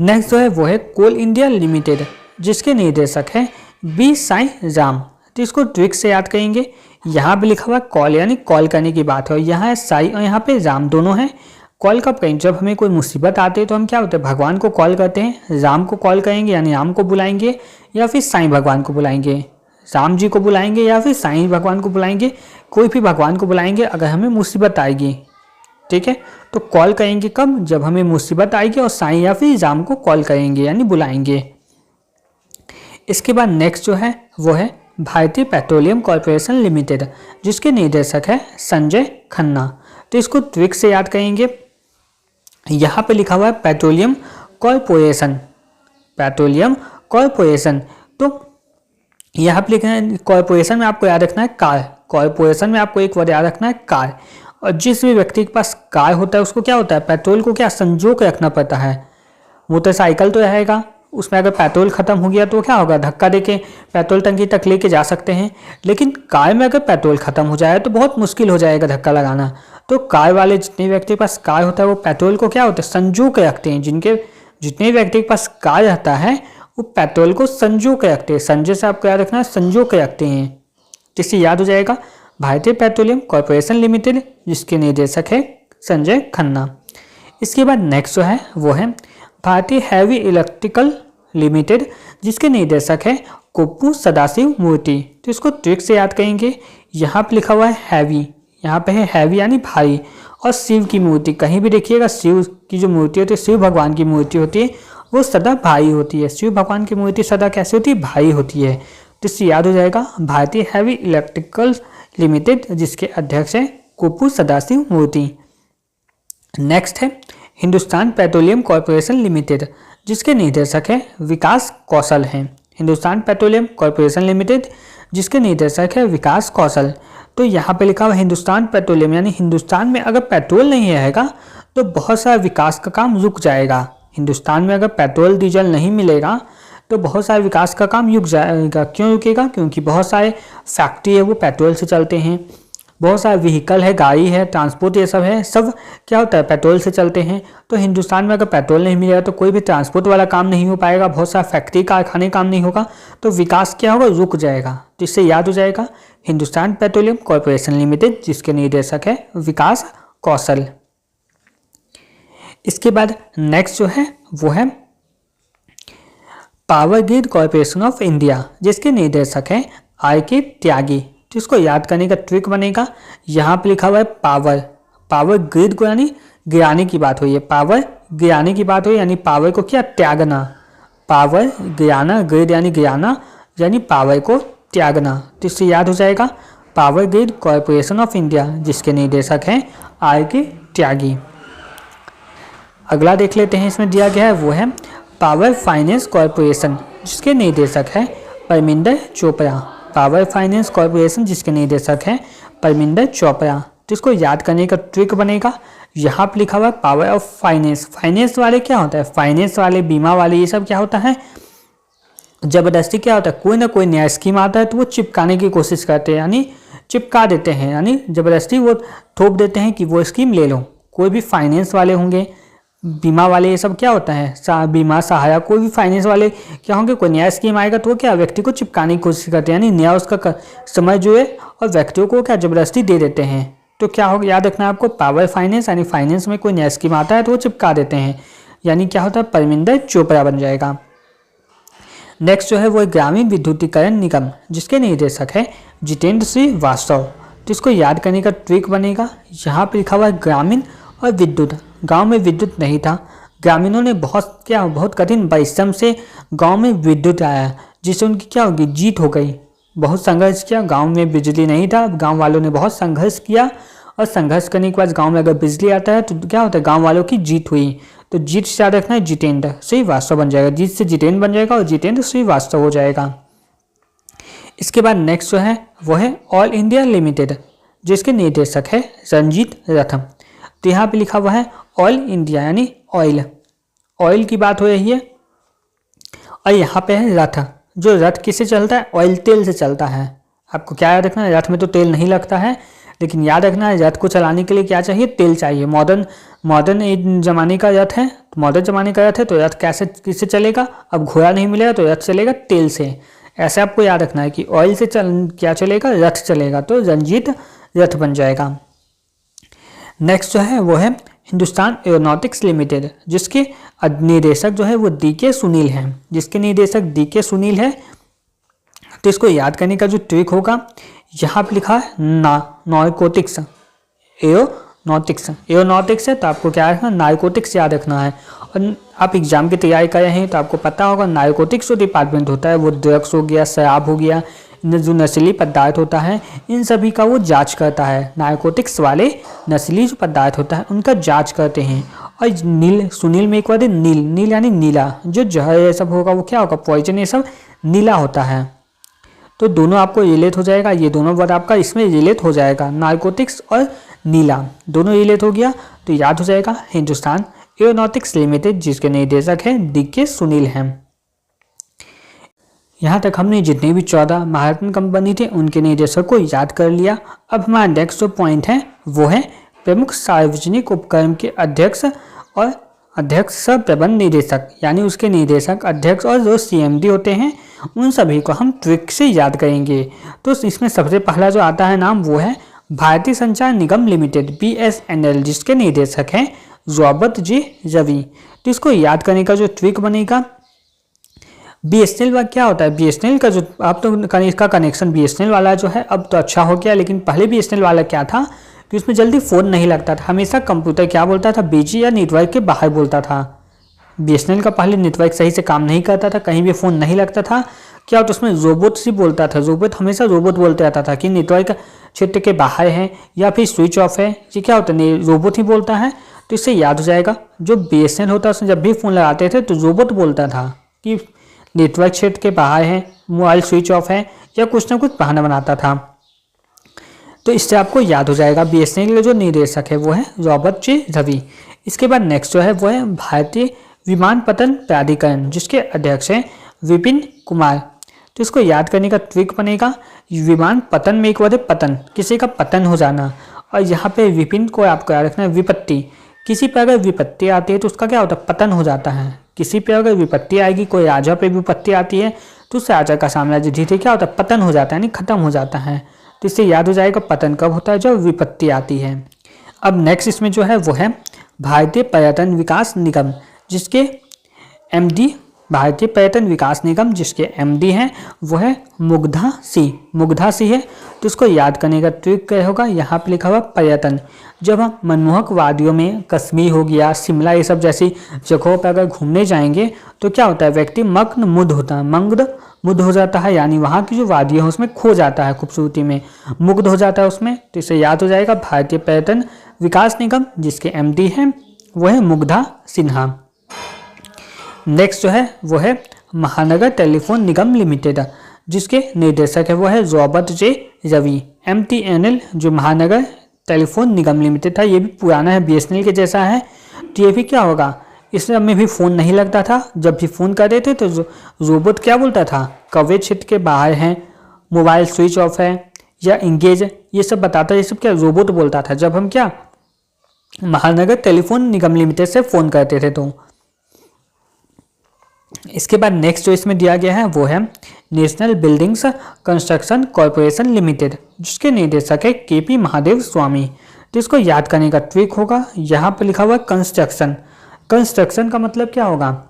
नेक्स्ट जो है वो है कोल इंडिया लिमिटेड, जिसके निदेशक हैं बी साई राम। तो इसको ट्रिक से याद करेंगे। यहाँ पे लिखा हुआ कॉल यानी कॉल करने की बात है, और यहाँ है साई और यहाँ पे राम दोनों हैं। कॉल कब करेंगे, जब हमें कोई मुसीबत आती है तो हम क्या होते हैं, भगवान को कॉल करते हैं। राम को कॉल करेंगे यानी राम को बुलाएंगे, या फिर साईं भगवान को बुलाएंगे, राम जी को बुलाएंगे या फिर साईं भगवान को बुलाएंगे, कोई भी भगवान को बुलाएंगे अगर हमें मुसीबत आएगी, ठीक है। तो कॉल करेंगे कब, जब हमें मुसीबत आएगी, और साईं या फिर राम को कॉल करेंगे यानी बुलाएंगे। इसके बाद नेक्स्ट जो है वो है भारतीय पेट्रोलियम कॉरपोरेशन लिमिटेड, जिसके निदेशक है संजय खन्ना। तो इसको ट्रिक से याद करेंगे। यहाँ पे लिखा हुआ है पेट्रोलियम कॉरपोरेशन, पेट्रोलियम कॉरपोरेशन। तो यहाँ पे लिखना है कॉरपोरेशन में आपको याद रखना है कार, कॉरपोरेशन में आपको एक वर्ड याद रखना है कार। और जिस भी व्यक्ति के पास कार होता है उसको क्या होता है, पेट्रोल को क्या संजो के रखना पड़ता है। मोटरसाइकिल तो रहेगा, उसमें अगर पेट्रोल खत्म हो गया तो क्या होगा, धक्का देके पेट्रोल टंकी तक लेके जा सकते हैं। लेकिन कार में अगर पेट्रोल खत्म हो जाए तो बहुत मुश्किल हो जाएगा धक्का लगाना। तो कार वाले जितने व्यक्ति के पास कार होता है वो पेट्रोल को क्या होता है, संजो के रखते हैं। जितने व्यक्ति के पास कार रहता है वो पेट्रोल को संजो के रखते हैं। संजय से आपको याद रखना है, संजो के रखते हैं। जिससे याद हो जाएगा भारतीय पेट्रोलियम कॉरपोरेशन लिमिटेड, जिसके निदेशक है संजय खन्ना। इसके बाद नेक्स्ट जो है वो है भारतीय हैवी इलेक्ट्रिकल लिमिटेड, जिसके निदेशक है कोप्पू सदाशिव मूर्ति। तो इसको ट्रिक से याद करेंगे। यहाँ पे लिखा हुआ है हैवी, यहाँ पे है हैवी यानी भारी, और शिव की मूर्ति, कहीं भी देखिएगा शिव की जो मूर्ति होती है, शिव भगवान की मूर्ति होती है, वो सदा भारी होती है। शिव भगवान की मूर्ति सदा कैसी होती है? भारी होती है। तो इससे याद हो जाएगा भारतीय हैवी इलेक्ट्रिकल लिमिटेड, जिसके अध्यक्ष है कोप्पू सदाशिव मूर्ति। नेक्स्ट है हिंदुस्तान पेट्रोलियम कॉरपोरेशन लिमिटेड, जिसके निदेशक है विकास कौशल हैं। हिंदुस्तान पेट्रोलियम कॉरपोरेशन लिमिटेड, जिसके निदेशक है विकास कौशल। तो यहाँ पे लिखा हुआ हिंदुस्तान पेट्रोलियम, यानी हिंदुस्तान में अगर पेट्रोल नहीं रहेगा तो बहुत सारा विकास का काम रुक जाएगा। हिंदुस्तान में अगर पेट्रोल डीजल नहीं मिलेगा तो बहुत सारे विकास का काम रुक जाएगा। क्यों रुकेगा? क्योंकि बहुत सारे फैक्ट्री है वो पेट्रोल से चलते हैं, बहुत सारे व्हीकल है, गाड़ी है, ट्रांसपोर्ट ये सब है, सब क्या होता है? पेट्रोल से चलते हैं। तो हिंदुस्तान में अगर पेट्रोल नहीं मिलेगा तो कोई भी ट्रांसपोर्ट वाला काम नहीं हो पाएगा, बहुत सारा फैक्ट्री कारखाने काम नहीं होगा, तो विकास क्या होगा? रुक जाएगा। तो इससे याद हो जाएगा हिंदुस्तान पेट्रोलियम कॉरपोरेशन लिमिटेड, जिसके निदेशक है विकास कौशल। इसके बाद नेक्स्ट जो है वो है power grid corporation of India, जिसके निदेशक है RK त्यागी। तो इसको याद करने का ट्रिक बनेगा, यहाँ पे लिखा हुआ है पावर ग्रिड को यानी गिराने की बात हुई है, पावर गिराने की बात हुई, यानी पावर को क्या? त्यागना। पावर गिराना, ग्रिड यानी गिराना, यानी पावर को त्यागना। तो इससे याद हो जाएगा power grid corporation of India, जिसके निदेशक हैं RK त्यागी। अगला देख लेते हैं, इसमें दिया गया है वो है पावर फाइनेंस कॉरपोरेशन, जिसके निदेशक है Parminder Chopra. Power finance corporation, जिसके निदेशक हैं परमिंदर चोपड़ा। तो इसको याद करने का ट्रिक बनेगा, यहाँ पे लिखा हुआ है पावर ऑफ फाइनेंस। फाइनेंस वाले क्या होता है? फाइनेंस वाले, बीमा वाले, ये सब क्या होता है? जबरदस्ती क्या होता है? कोई ना कोई नया स्कीम आता है तो वो चिपकाने की कोशिश करते हैं, यानी चिपका देते हैं, यानी जबरदस्ती वो थोप देते हैं कि वो स्कीम ले लो। कोई भी फाइनेंस वाले होंगे, बीमा वाले, ये सब क्या होता है? बीमा सहायक, कोई भी फाइनेंस वाले क्या होंगे? कोई नया स्कीम आएगा तो वो क्या व्यक्ति को चिपकाने की कोशिश करते हैं, यानी नया उसका समय जो है और व्यक्तियों को क्या जबरदस्ती दे देते हैं। तो क्या होगा? याद रखना है आपको, पावर फाइनेंस यानी फाइनेंस में कोई नया स्कीम आता है तो वो चिपका देते हैं, यानी क्या होता है? परमिंदर चोपड़ा बन जाएगा। नेक्स्ट जो है वो ग्रामीण विद्युतीकरण निगम, जिसके निदेशक है जितेंद्र श्रीवास्तव। तो इसको याद करने का ट्रिक बनेगा, यहाँ पे लिखा हुआ है ग्रामीण और विद्युत। गांव में विद्युत नहीं था, ग्रामीणों ने बहुत कठिन परिश्रम से गांव में विद्युत आया, जिससे उनकी क्या होगी? जीत हो गई। बहुत संघर्ष किया, गांव में बिजली नहीं था, गांव वालों ने बहुत संघर्ष किया, और संघर्ष करने के बाद गांव में अगर बिजली आता है तो क्या होता है? गांव वालों की जीत हुई। तो जीत से याद रखना है जितेंद्र श्रीवास्तव बन जाएगा, जीत से जितेंद्र बन जाएगा और जितेंद्र श्रीवास्तव हो जाएगा। इसके बाद नेक्स्ट जो है वो है ऑल इंडिया लिमिटेड, जिसके निदेशक है रंजीत रथ। तो यहाँ पे लिखा हुआ है ऑल इंडिया यानी ऑयल की बात हो रही है, और यहाँ पे है रथ। जो रथ किससे चलता है? ऑयल, तेल से चलता है। आपको क्या याद रखना है? रथ में तो तेल नहीं लगता है, लेकिन याद रखना है रथ को चलाने के लिए क्या चाहिए? तेल चाहिए। मॉडर्न ज़माने का रथ है, तो मॉडर्न ज़माने का रथ है तो रथ किससे चलेगा? अब घोड़ा नहीं मिलेगा तो रथ चलेगा तेल से। ऐसे आपको याद रखना है कि ऑयल से क्या चलेगा? रथ चलेगा। तो रंजीत रथ बन जाएगा। नेक्स्ट जो है वो है हिंदुस्तान एरोनॉटिक्स लिमिटेड, जिसके निदेशक जो है वो DK सुनील हैं, जिसके निदेशक DK सुनील है। तो इसको याद करने का जो ट्रिक होगा, यहाँ पे लिखा है नारकोटिक्स, एरोनॉटिक्स है तो आपको क्या रखना? नारकोटिक्स याद रखना है। और आप एग्जाम की तैयारी कर रहे हैं तो आपको पता होगा नारकोटिक्स जो डिपार्टमेंट होता है वो ड्रग्स हो गया, शराब हो गया, जो नशीली पदार्थ होता है इन सभी का वो जांच करता है। नारकोटिक्स वाले नशीली जो पदार्थ होता है उनका जांच करते हैं। और सुनील में एक बार नील यानी नीला, जो जहर ये सब होगा वो क्या होगा? पॉइजन, ये सब नीला होता है। तो दोनों आपको रिलेट हो जाएगा, ये दोनों वर्ड आपका इसमें रिलेट हो जाएगा, नारकोटिक्स और नीला दोनों रिलेट हो गया। तो याद हो जाएगा हिंदुस्तान एरोनॉटिक्स लिमिटेड, जिसके निदेशक हैं DK सुनील हैं। यहाँ तक हमने जितने भी 14 महारत्न कंपनी थे उनके निदेशक को याद कर लिया। अब हमारा नेक्स्ट जो पॉइंट है वो है प्रमुख सार्वजनिक उपक्रम के अध्यक्ष और अध्यक्ष सह प्रबंध निदेशक यानी उसके निदेशक अध्यक्ष और जो CMD होते हैं उन सभी को हम ट्विक से याद करेंगे। तो इसमें सबसे पहला जो आता है नाम वो है भारतीय संचार निगम लिमिटेड BSNL, जिसके निदेशक हैं जॉबत जे रवि। तो इसको याद करने का जो ट्विक बनेगा, BSNL का क्या होता है, BSNL का जो अब तो इसका कनेक्शन BSNL वाला जो है अब तो अच्छा हो गया, लेकिन पहले BSNL वाला क्या था कि उसमें जल्दी फ़ोन नहीं लगता था, हमेशा कंप्यूटर क्या बोलता था, बिजी या नेटवर्क के बाहर बोलता था। BSNL का पहले नेटवर्क सही से काम नहीं करता था, कहीं भी फ़ोन नहीं लगता था, क्या होता उसमें रोबोट से बोलता था, रोबोट हमेशा रोबोट बोलते रहता था कि नेटवर्क क्षेत्र के बाहर है या फिर स्विच ऑफ है, ये क्या होता है रोबोट ही बोलता है। तो इससे याद हो जाएगा जो BSNL होता है उसमें जब भी फ़ोन लगाते थे तो रोबोट बोलता था कि नेटवर्क क्षेत्र के बाहर है, मोबाइल स्विच ऑफ है या कुछ ना कुछ बहाना बनाता था। तो इससे आपको याद हो जाएगा BSNL के जो निदेशक है वो है जॉबत जे रवि। इसके बाद नेक्स्ट जो है वो है भारतीय विमानपत्तन प्राधिकरण, जिसके अध्यक्ष हैं विपिन कुमार। तो इसको याद करने का ट्रिक बनेगा, विमान पतन में एक वर्ड है पतन, किसी का पतन हो जाना, और यहाँ पे विपिन को आपको याद रखना है विपत्ति, किसी पे अगर विपत्ति आती है तो उसका क्या होता है पतन हो जाता है। किसी पे अगर विपत्ति आएगी, कोई राजा पे विपत्ति आती है तो उस राजा का साम्राज्य धीरे क्या होता है पतन हो जाता है, यानी खत्म हो जाता है। तो इससे याद हो जाएगा पतन कब होता है, जब विपत्ति आती है। अब नेक्स्ट इसमें जो है वो है भारतीय पर्यटन विकास निगम, जिसके MD भारतीय पर्यटन विकास निगम जिसके MD हैं वो है मुग्धा सी है। तो उसको याद करने का ट्रिक क्या होगा, यहाँ पे लिखा हुआ पर्यटन। जब हम मनमोहक वादियों में कश्मीर हो गया, शिमला, ये सब जैसी जगहों पर अगर घूमने जाएंगे तो क्या होता है व्यक्ति मग्न मुग्ध होता है, मुग्ध हो जाता है, यानी वहाँ की जो वादियाँ हैं उसमें खो जाता है, खूबसूरती में मुग्ध हो जाता है उसमें। तो इसे याद हो जाएगा भारतीय पर्यटन विकास निगम जिसके MD हैं वो है मुग्धा सिन्हा। नेक्स्ट जो है वो है महानगर टेलीफोन निगम लिमिटेड, जिसके निदेशक है वो है जॉबत जे रवि। MTNL जो महानगर टेलीफोन निगम लिमिटेड था, ये भी पुराना है, BSNL के जैसा है। तो ये भी क्या होगा, इसमें भी फ़ोन नहीं लगता था, जब भी फ़ोन करते थे तो रोबोट क्या बोलता था, कवरेज क्षेत्र के बाहर है, मोबाइल स्विच ऑफ है या इंगेज, ये सब बताता है, ये सब क्या रोबोट बोलता था जब हम क्या महानगर टेलीफोन निगम लिमिटेड से फ़ोन करते थे। तो इसके बाद नेक्स्ट जो इसमें दिया गया है वो है national buildings construction corporation limited, जिसके निदेशक है KP महादेव स्वामी। तो इसको याद करने का ट्रिक होगा, यहाँ पे लिखा हुआ है कंस्ट्रक्शन का मतलब क्या होगा,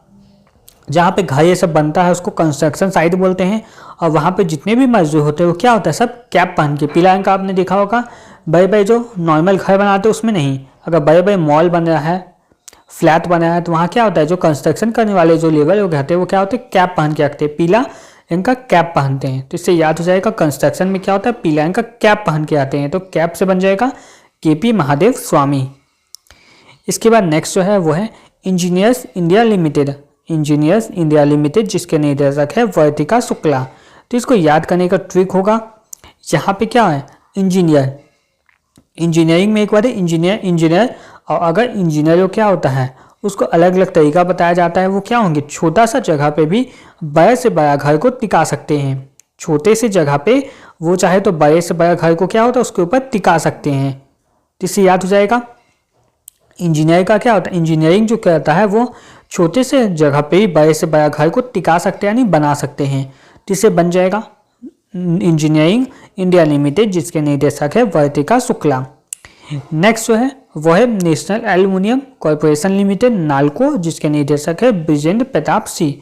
जहाँ पे घर ये सब बनता है उसको कंस्ट्रक्शन साइट बोलते हैं, और वहाँ पे जितने भी मजदूर होते हैं वो क्या होता है सब कैप पहन के, पीला रंग का आपने देखा होगा, बड़े बड़े जो नॉर्मल घर बनाते हैं उसमें नहीं, अगर बड़े बड़े मॉल बन रहा है, फ्लैट बना है तो वहाँ क्या होता है जो कंस्ट्रक्शन करने वाले जो लेबर लोग रहते हैं वो क्या होते हैं कैप पहन के रखते हैं, पीला रंग का कैप पहनते हैं। तो इससे याद हो जाएगा कंस्ट्रक्शन में क्या होता है पीला रंग का कैप पहन के आते हैं, तो कैप से बन जाएगा KP महादेव स्वामी। इसके बाद नेक्स्ट जो है वो है इंजीनियर्स इंडिया लिमिटेड जिसके निदेशक है वर्तिका शुक्ला। तो इसको याद करने का ट्रिक होगा, यहाँ पे क्या है इंजीनियरिंग में एक बार इंजीनियर, और अगर इंजीनियर क्या होता है उसको अलग अलग तरीका बताया जाता है, वो क्या होंगे छोटा सा जगह पे भी बड़े से बड़ा घर को टिका सकते हैं, छोटे से जगह पे वो चाहे तो बड़े से बड़ा घर को क्या होता है उसके ऊपर टिका सकते हैं। तो इससे याद हो जाएगा इंजीनियर का क्या होता है, इंजीनियरिंग जो कहता है वो छोटे से जगह पे ही बड़े से बड़ा घर को टिका सकते हैं यानी बना सकते हैं। तो इससे बन जाएगा इंजीनियरिंग इंडिया लिमिटेड जिसके निदेशक है वर्तिका शुक्ला। नेक्स्ट जो है वो है national aluminium corporation limited NALCO जिसके निदेशक है ब्रिजेंद्र प्रताप सिंह।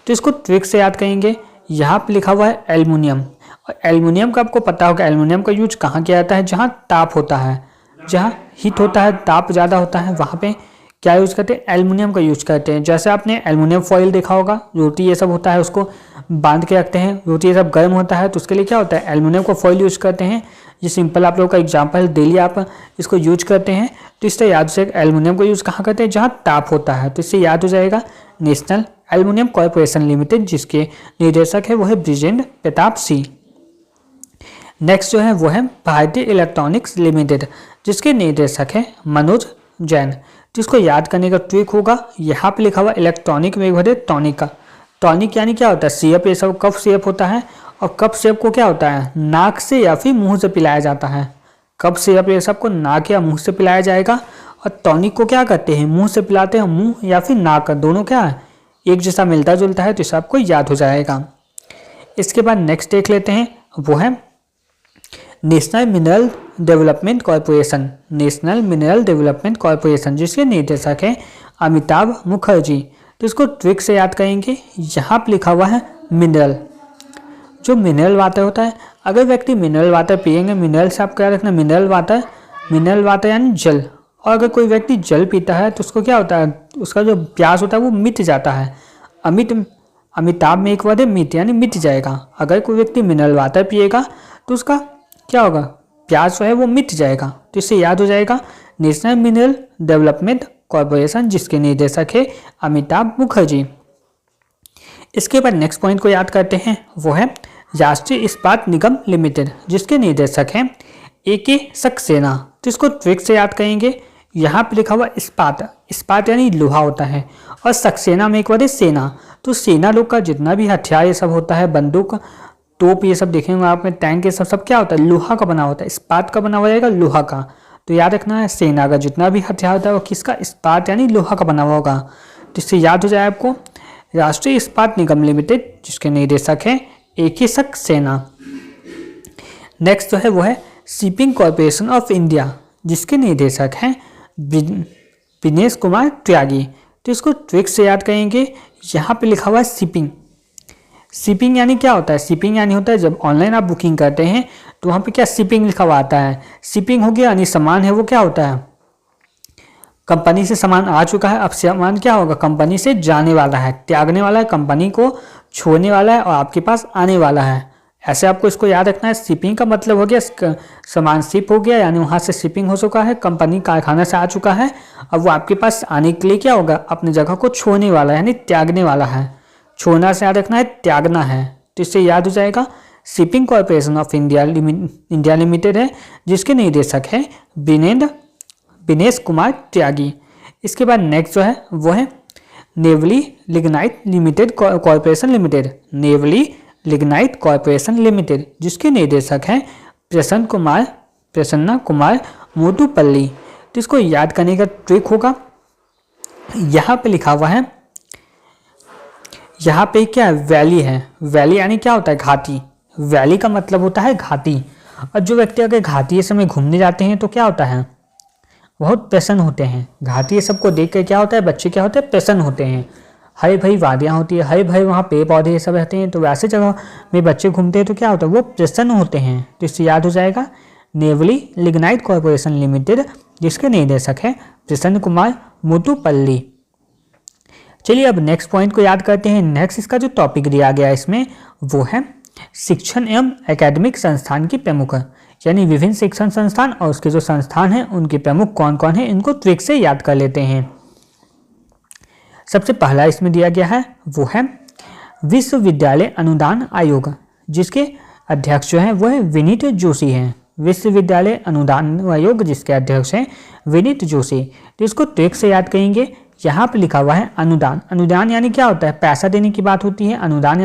तो इसको ट्रिक से याद करेंगे, यहाँ पे लिखा हुआ है एल्युमिनियम, और एल्युमिनियम का आपको पता होगा एल्युमिनियम का यूज कहाँ किया जाता है, जहाँ ताप होता है, जहाँ हीट होता है, ताप ज़्यादा होता है, वहाँ पे क्या यूज़ करते हैं एल्युमिनियम का यूज करते हैं। जैसे आपने एल्युमिनियम फॉइल देखा होगा, रोटी ये सब होता है उसको बांध के रखते हैं, रोटी ये सब गर्म होता है तो उसके लिए क्या होता है एल्युमिनियम का फॉइल यूज करते हैं। ये सिंपल आप लोगों का एग्जांपल डेली आप इसको यूज करते हैं। तो इससे याद से एल्युमिनियम को यूज कहाँ करते हैं, जहाँ ताप होता है। तो इससे याद हो जाएगा नेशनल एल्युमिनियम कॉरपोरेशन लिमिटेड जिसके निदेशक है वो है ब्रिजेंद्र प्रताप सिंह। नेक्स्ट जो है वो है भारतीय इलेक्ट्रॉनिक्स लिमिटेड जिसके निदेशक है मनोज जैन। जिसको याद करने का ट्रिक होगा, यहाँ पे लिखा हुआ इलेक्ट्रॉनिक में भरे टॉनिक का, टॉनिक यानी क्या होता है सिरप, ये सब कफ सिरप होता है, और कफ सिरप को क्या होता है नाक से या फिर मुंह से पिलाया जाता है। कफ सिरप ये सबको नाक या मुंह से पिलाया जाएगा, और टॉनिक को क्या करते हैं, मुंह से पिलाते हैं, मुंह या फिर नाक, दोनों क्या है एक जैसा मिलता जुलता है, तो इसे आपको याद हो जाएगा। इसके बाद नेक्स्ट देख लेते हैं, वो है national mineral development corporation. National mineral development corporation जिसके निदेशक हैं अमिताभ मुखर्जी। तो इसको ट्रिक से याद करेंगे, यहाँ पर लिखा हुआ है मिनरल, जो मिनरल वाटर होता है। अगर व्यक्ति मिनरल वाटर पिएंगे, मिनरल से आपको याद रखना मिनरल वाटर यानी जल, और अगर कोई व्यक्ति जल पीता है तो उसको क्या होता है, उसका जो प्यास होता है वो मिट जाता है। अमिताभ में एक वर्ड है मिट, यानी मिट जाएगा। अगर कोई व्यक्ति मिनरल वाटर पिएगा तो उसका क्या होगा, प्यास जो है वो मिट जाएगा। तो इससे याद हो जाएगा नेशनल मिनरल डेवलपमेंट कॉरपोरेशन जिसके निदेशक है अमिताभ मुखर्जी। इसके बाद नेक्स्ट पॉइंट को याद करते हैं, वो है राष्ट्रीय इस्पात निगम लिमिटेड जिसके निदेशक हैं AK सक्सेना। तो इसको ट्रिक से याद करेंगे, यहाँ पे लिखा हुआ इस्पात यानी लोहा होता है, और सक्सेना में एक वर्ड है सेना। तो सेना लोग का जितना भी हथियार ये सब होता है, बंदूक, तोप, ये सब देखेंगे आप में, टैंक, ये सब क्या होता है, लोहा का बना होता है। इस्पात का बना हुआ जाएगा, लोहा का। तो याद रखना है सेना का जितना भी हथियार होता है वो किसका, इस्पात यानी लोहा का बना हुआ होगा। तो इससे याद हो जाए आपको राष्ट्रीय इस्पात निगम लिमिटेड जिसके निदेशक हैं AK सक्सेना। नेक्स्ट जो है वो है शिपिंग कॉरपोरेशन ऑफ इंडिया जिसके निदेशक हैं दिनेश कुमार त्यागी। तो इसको ट्रिक से याद करेंगे, यहाँ पे लिखा हुआ है शिपिंग यानी क्या होता है, शिपिंग यानी होता है जब ऑनलाइन आप बुकिंग करते हैं तो वहाँ पे क्या शिपिंग लिखा हुआ आता है। शिपिंग हो गया यानी सामान है वो क्या होता है, कंपनी से सामान आ चुका है, अब सामान क्या होगा, कंपनी से जाने वाला है, त्यागने वाला है, कंपनी को छोड़ने वाला है और आपके पास आने वाला है। ऐसे आपको इसको याद रखना है। शिपिंग का मतलब हो गया सामान शिप हो गया, यानी वहाँ से शिपिंग हो चुका है, कंपनी कारखाना से आ चुका है, अब वो आपके पास आने के लिए क्या होगा, अपनी जगह को छोड़ने वाला है, यानी त्यागने वाला है। छोड़ना से याद रखना है, त्यागना है। तो इससे याद हो जाएगा shipping corporation of India limited है जिसके निदेशक है दिनेश कुमार त्यागी। इसके बाद नेक्स्ट जो है वो है Neyveli lignite limited corporation limited, Neyveli lignite corporation limited जिसके निदेशक हैं प्रसन्ना कुमार मोटूपल्ली। तो इसको याद करने का ट्रिक होगा, यहाँ पे लिखा हुआ है, यहाँ पे क्या वैली है, वैली यानी क्या होता है, घाटी। वैली का मतलब होता है घाटी। और जो व्यक्ति अगर घाटी ये समय घूमने जाते हैं तो क्या होता है, बहुत प्रसन्न होते हैं। घाटी ये सबको देख कर क्या होता है, बच्चे क्या होते हैं, प्रसन्न होते हैं। हरी भरी वादियाँ होती है, हरे भरे वहाँ पेड़ पौधे ये सब रहते हैं, तो वैसे जगह में बच्चे घूमते हैं तो क्या होता है, वो प्रसन्न होते हैं। तो इससे याद हो जाएगा नेवली लिग्नाइट कॉरपोरेशन लिमिटेड जिसके निदेशक है प्रसन्न कुमार मोटूपल्ली। चलिए अब नेक्स्ट पॉइंट को याद करते हैं। नेक्स्ट इसका जो टॉपिक दिया गया है इसमें वो है शिक्षण एवं एकेडमिक संस्थान की प्रमुख, यानी विभिन्न शिक्षण संस्थान और उसके जो संस्थान हैं उनके प्रमुख कौन कौन हैं, इनको ट्रिक से याद कर लेते हैं। सबसे पहला इसमें दिया गया है वो है विश्वविद्यालय अनुदान आयोग जिसके अध्यक्ष जो है वो है विनीत जोशी हैं। विश्वविद्यालय अनुदान आयोग जिसके अध्यक्ष हैं विनीत जोशी। तो इसको ट्रिक से याद करेंगे, यहाँ पे लिखा हुआ है अनुदान। अनुदान यानी क्या होता है, पैसा देने की बात होती है, अनुदान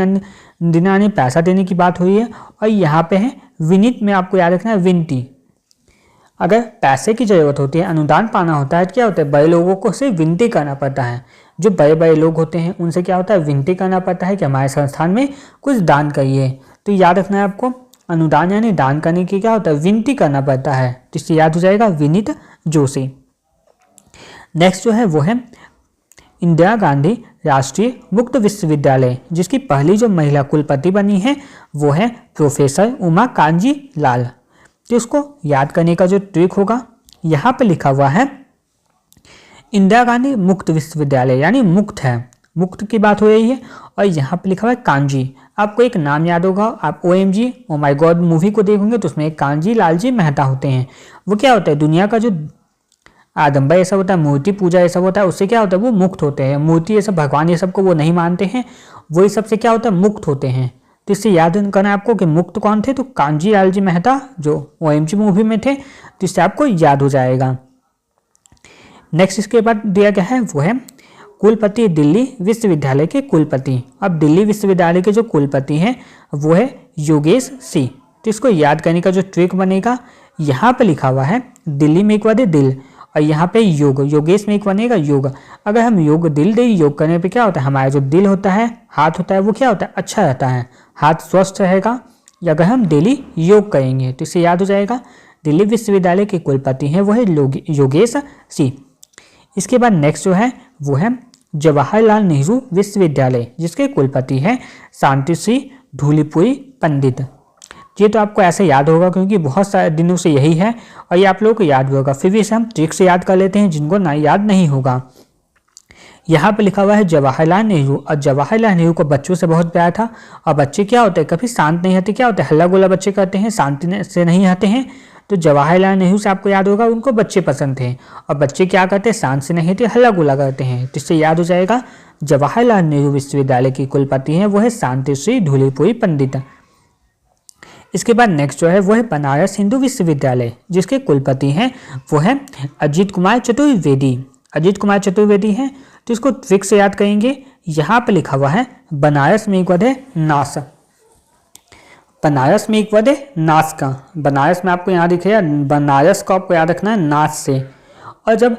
यानी पैसा देने की बात हुई है। और यहाँ पे है विनीत में आपको याद रखना है विनती। अगर पैसे की जरूरत होती है, अनुदान पाना होता है तो क्या होता है, बड़े लोगों को से विनती करना पड़ता है। जो बड़े बड़े लोग होते हैं उनसे क्या होता है, विनती करना पड़ता है कि हमारे संस्थान में कुछ दान करिए। तो याद रखना है आपको, अनुदान यानी दान करने की क्या होता है, विनती करना पड़ता है। तो इससे याद हो जाएगा विनीत जोशी। नेक्स्ट जो है वो है इंदिरा गांधी राष्ट्रीय मुक्त विश्वविद्यालय जिसकी पहली जो महिला कुलपति बनी है वो है प्रोफेसर उमा कांजी लाल। तो इसको याद करने का जो ट्रिक होगा, यहाँ पे लिखा हुआ है इंदिरा गांधी मुक्त विश्वविद्यालय, यानी मुक्त है, मुक्त की बात हो रही है। और यहाँ पे लिखा हुआ है कांजी। आपको एक नाम याद होगा, आप OMG oh my God movie को देखोगे तो उसमें एक कांजी लालजी मेहता होते हैं। वो क्या होता है, दुनिया का जो आडम्बर ये सब होता है, मूर्ति पूजा ये सब होता है, उससे क्या होता है, वो मुक्त होते हैं। मूर्ति ये सब, भगवान ये सब को वो नहीं मानते हैं, वही सबसे क्या होता है, मुक्त होते हैं। तो इससे याद करना है आपको कि मुक्त कौन थे, तो कांजी लालजी मेहता जो OMG मूवी में थे। तो इससे आपको याद हो जाएगा। नेक्स्ट इसके बाद दिया गया है वो है कुलपति दिल्ली विश्वविद्यालय के कुलपति। अब दिल्ली विश्वविद्यालय के जो कुलपति हैं वो है योगेश सी। तो इसको याद करने का जो ट्रिक बनेगा, यहाँ पे लिखा हुआ है दिल्ली में एक वर्ड है दिल, और यहाँ पे योग, योगेश में एक बनेगा योग। अगर हम योग दिल दे योग करने पे क्या होता है, हमारा जो दिल होता है, हाथ होता है, वो क्या होता है, अच्छा रहता है, हाथ स्वस्थ रहेगा अगर हम डेली योग करेंगे। तो इसे याद हो जाएगा। दिल्ली विश्वविद्यालय के कुलपति हैं वो है योगेश सी। इसके बाद नेक्स्ट जो है वो है जवाहरलाल नेहरू विश्वविद्यालय, जिसके कुलपति हैं शांति श्री धूलीपुरी पंडित। ये तो आपको ऐसे याद होगा क्योंकि बहुत सारे दिनों से यही है और ये आप लोगों को याद भी होगा। फिर भी इसे हम ट्रिक से याद कर लेते हैं जिनको ना याद नहीं होगा। यहाँ पे लिखा हुआ है जवाहरलाल नेहरू, और जवाहरलाल नेहरू को बच्चों से बहुत प्यार था। और बच्चे क्या होते हैं, कभी शांत नहीं रहते, क्या होते हैं, हल्ला गुल्ला बच्चे करते हैं, शांति से नहीं रहते हैं। तो जवाहरलाल नेहरू से आपको याद होगा उनको बच्चे पसंद थे, और बच्चे क्या करते हैं, शांत से नहीं थे, हल्ला गुल्ला करते हैं। तो इससे याद हो जाएगा जवाहरलाल नेहरू विश्वविद्यालय की कुलपति हैं वो है शांति श्री धूलीपुरी पंडित। इसके बाद नेक्स्ट जो है वो है बनारस हिंदू विश्वविद्यालय, जिसके कुलपति हैं वो है अजीत कुमार चतुर्वेदी। अजीत कुमार चतुर्वेदी हैं। तो इसको ट्रिक से याद करेंगे। यहाँ पे लिखा हुआ है बनारस में एक पद है नास, बनारस में एक पद है नास का। बनारस में आपको यहाँ दिखेगा, बनारस को आपको याद रखना है नास से। और जब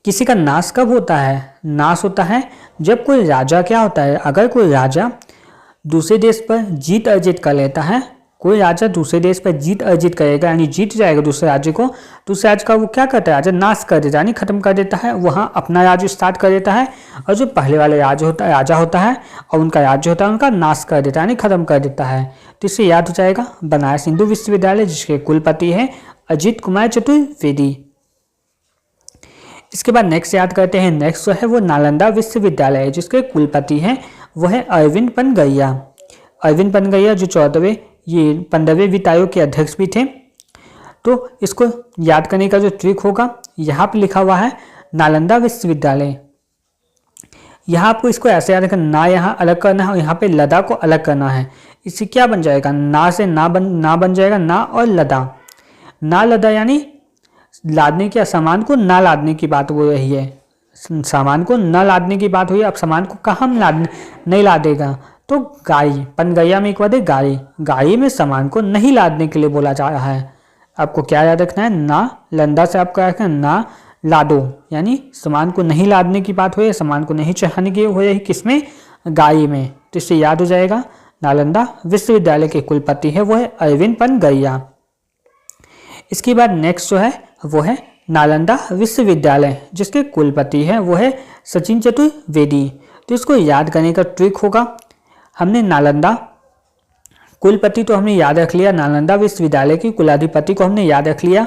किसी का नाश कब होता है, नाश होता है जब कोई राजा क्या होता है, अगर कोई राजा दूसरे देश पर जीत अर्जित कर लेता है, कोई राजा दूसरे देश पर जीत अर्जित करेगा यानी जीत जाएगा दूसरे राज्य को, दूसरे राज्य का वो क्या करता है, राजा नाश कर देता है यानी खत्म कर देता है, वहाँ अपना राज्य स्टार्ट कर देता है। और जो पहले वाले राजा होता है और उनका राज्य होता है उनका नाश कर देता है यानी खत्म कर देता है। तो इससे याद हो जाएगा बनारस हिंदू विश्वविद्यालय, जिसके कुलपति है अजीत कुमार चतुर्वेदी। इसके बाद नेक्स्ट याद करते हैं। नेक्स्ट जो है वो नालंदा विश्वविद्यालय, जिसके कुलपति हैं वो है अरविंद पनगैया। अरविंद पनगैया जो 15वें वित्त आयोग के अध्यक्ष भी थे। तो इसको याद करने का जो ट्रिक होगा, यहाँ पे लिखा हुआ है नालंदा विश्वविद्यालय। यहाँ आपको इसको ऐसे याद रखना, ना यहाँ अलग करना है और यहाँ पे लदा को अलग करना है। इससे क्या बन जाएगा, ना से ना बन जाएगा, ना और लदा। ना लदा यानी लादने के, सामान को ना लादने की बात हो रही है, सामान को न लादने की बात हुई। अब सामान को कहाँ हम नहीं लादेगा, तो गाड़ी, पनगैया में एक बात है गाड़ी, गाड़ी में सामान को नहीं लादने के लिए बोला जा रहा है। आपको क्या याद रखना है, ना लंदा से आपको रखना ना लादो, यानी सामान को नहीं लादने की बात हो रही है, सामान को नहीं चढ़ाने की हो रही, किसमें, गाड़ी में। तो इससे याद हो जाएगा नालंदा विश्वविद्यालय के कुलपति है वो है अरविंद पनगैया। इसके बाद नेक्स्ट जो है वो है नालंदा विश्वविद्यालय, जिसके कुलपति हैं वो है सचिन चतुर्वेदी। तो इसको याद करने का ट्रिक होगा, हमने नालंदा कुलपति तो हमने याद रख लिया, नालंदा विश्वविद्यालय की कुलाधिपति को हमने याद रख लिया।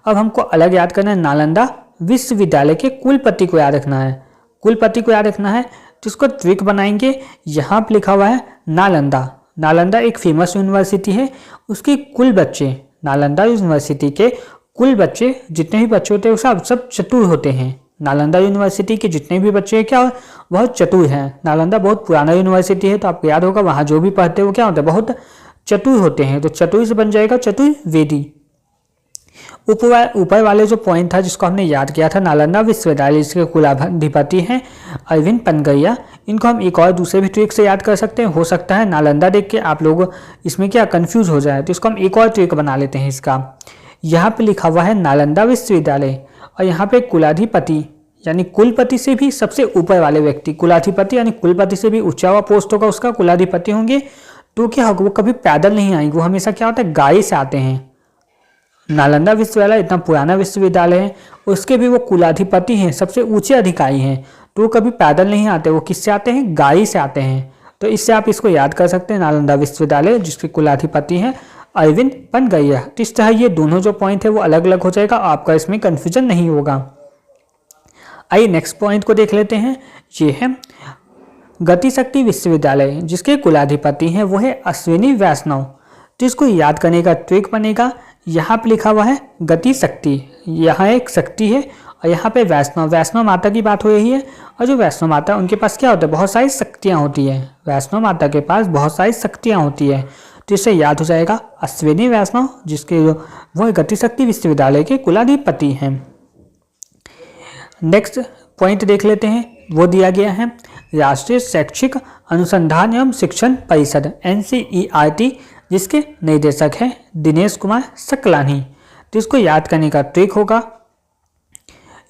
अब हमको अलग याद करना है, नालंदा विश्वविद्यालय के कुलपति को याद रखना है, कुलपति को याद रखना है। तो इसको ट्रिक बनाएंगे। यहाँ पर लिखा हुआ है नालंदा, नालंदा एक फेमस यूनिवर्सिटी है, उसके कुल बच्चे, नालंदा यूनिवर्सिटी के कुल बच्चे जितने भी बच्चे होते हैं वो सब चतुर होते हैं। नालंदा यूनिवर्सिटी के जितने भी बच्चे हैं क्या बहुत चतुर हैं। नालंदा बहुत पुराना यूनिवर्सिटी है, तो आपको याद होगा वहाँ जो भी पढ़ते हैं वो क्या होता है, बहुत चतुर होते हैं। तो चतुर से बन जाएगा चतुर्वेदी। ऊपर वाले जो पॉइंट था जिसको हमने याद किया था, नालंदा विश्वविद्यालय इसके कुलाधिपति हैं अरविंद पनगैया, इनको हम एक और दूसरे भी ट्रिक से याद कर सकते हैं। हो सकता है नालंदा देख के आप लोग इसमें क्या कंफ्यूज हो जाए, तो इसको हम एक और ट्रिक बना लेते हैं इसका। यहाँ पे लिखा हुआ है नालंदा विश्वविद्यालय और यहाँ पे कुलाधिपति यानी कुलपति से भी सबसे ऊपर वाले व्यक्ति, कुलाधिपति यानी कुलपति से भी ऊंचा हुआ पोस्ट होगा उसका, कुलाधिपति होंगे। तो क्या होगा, वो कभी पैदल नहीं आएंगे, वो हमेशा क्या होता है, गाड़ी से आते हैं। नालंदा विश्वविद्यालय इतना पुराना विश्वविद्यालय है, उसके भी वो कुलाधिपति हैं, सबसे ऊंचे अधिकारी हैं, तो वो कभी पैदल नहीं आते, वो किससे आते हैं, गाड़ी से आते हैं। तो इससे आप इसको याद कर सकते हैं, नालंदा विश्वविद्यालय जिसके कुलाधिपति हैं अरविंद पनगैया। इस तरह ये दोनों जो पॉइंट है वो अलग अलग हो जाएगा, आपका इसमें कंफ्यूजन नहीं होगा। आइए नेक्स्ट पॉइंट को देख लेते हैं। ये है गतिशक्ति विश्वविद्यालय, जिसके कुलाधिपति हैं वो है अश्विनी वैष्णव। तो इसको याद करने का ट्रिक बनेगा, यहाँ पे लिखा हुआ है गतिशक्ति, यहाँ एक शक्ति है और यहाँ पे वैष्णव, वैष्णव माता की बात हो रही है। और जो वैष्णव माता उनके पास क्या होता है, बहुत सारी शक्तियाँ होती है, वैष्णव माता के पास बहुत सारी शक्तियाँ होती है। तो इससे याद हो जाएगा अश्विनी वैष्णव, जिसके वो गतिशक्ति विश्वविद्यालय के कुलाधिपति हैं। नेक्स्ट पॉइंट देख लेते हैं, वो दिया गया है राष्ट्रीय शैक्षिक अनुसंधान एवं शिक्षण परिषद NCERT, जिसके निदेशक हैं दिनेश कुमार सकलानी। तो इसको याद करने का ट्रिक होगा,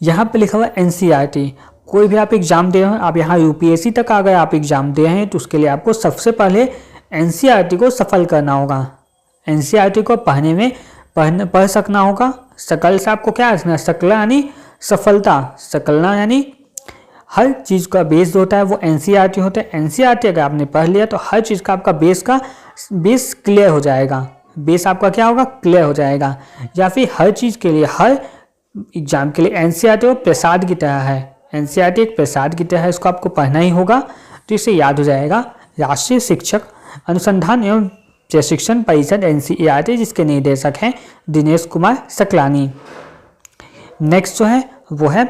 यहाँ पे लिखा हुआ है एनसीईआरटी। कोई भी आप एग्जाम दे रहे हो, आप यहाँ यूपीएससी तक आ गए, आप एग्जाम दे रहे हैं, तो उसके लिए आपको सबसे पहले एनसीईआरटी को सफल करना होगा। एनसीईआरटी को पढ़ सकना होगा। सकल से आपको क्या रखना है, सकला यानी सफलता, सकलना यानी हर चीज़ का बेस होता है वो एनसीईआरटी होता है। एनसीईआरटी अगर आपने पढ़ लिया तो हर चीज़ का आपका बेस क्लियर हो जाएगा। बेस आपका क्या होगा, क्लियर हो जाएगा। या फिर हर चीज़ के लिए, हर एग्जाम के लिए एनसीईआरटी वो प्रसाद की तरह है। एनसीईआरटी एक प्रसाद की तरह है, इसको आपको पढ़ना ही होगा, तो इससे याद हो जाएगा। राष्ट्रीय शिक्षक अनुसंधान एवं प्रशिक्षण परिषद एनसीईआरटी, जिसके निदेशक हैं दिनेश कुमार सकलानी। नेक्स्ट जो है वो है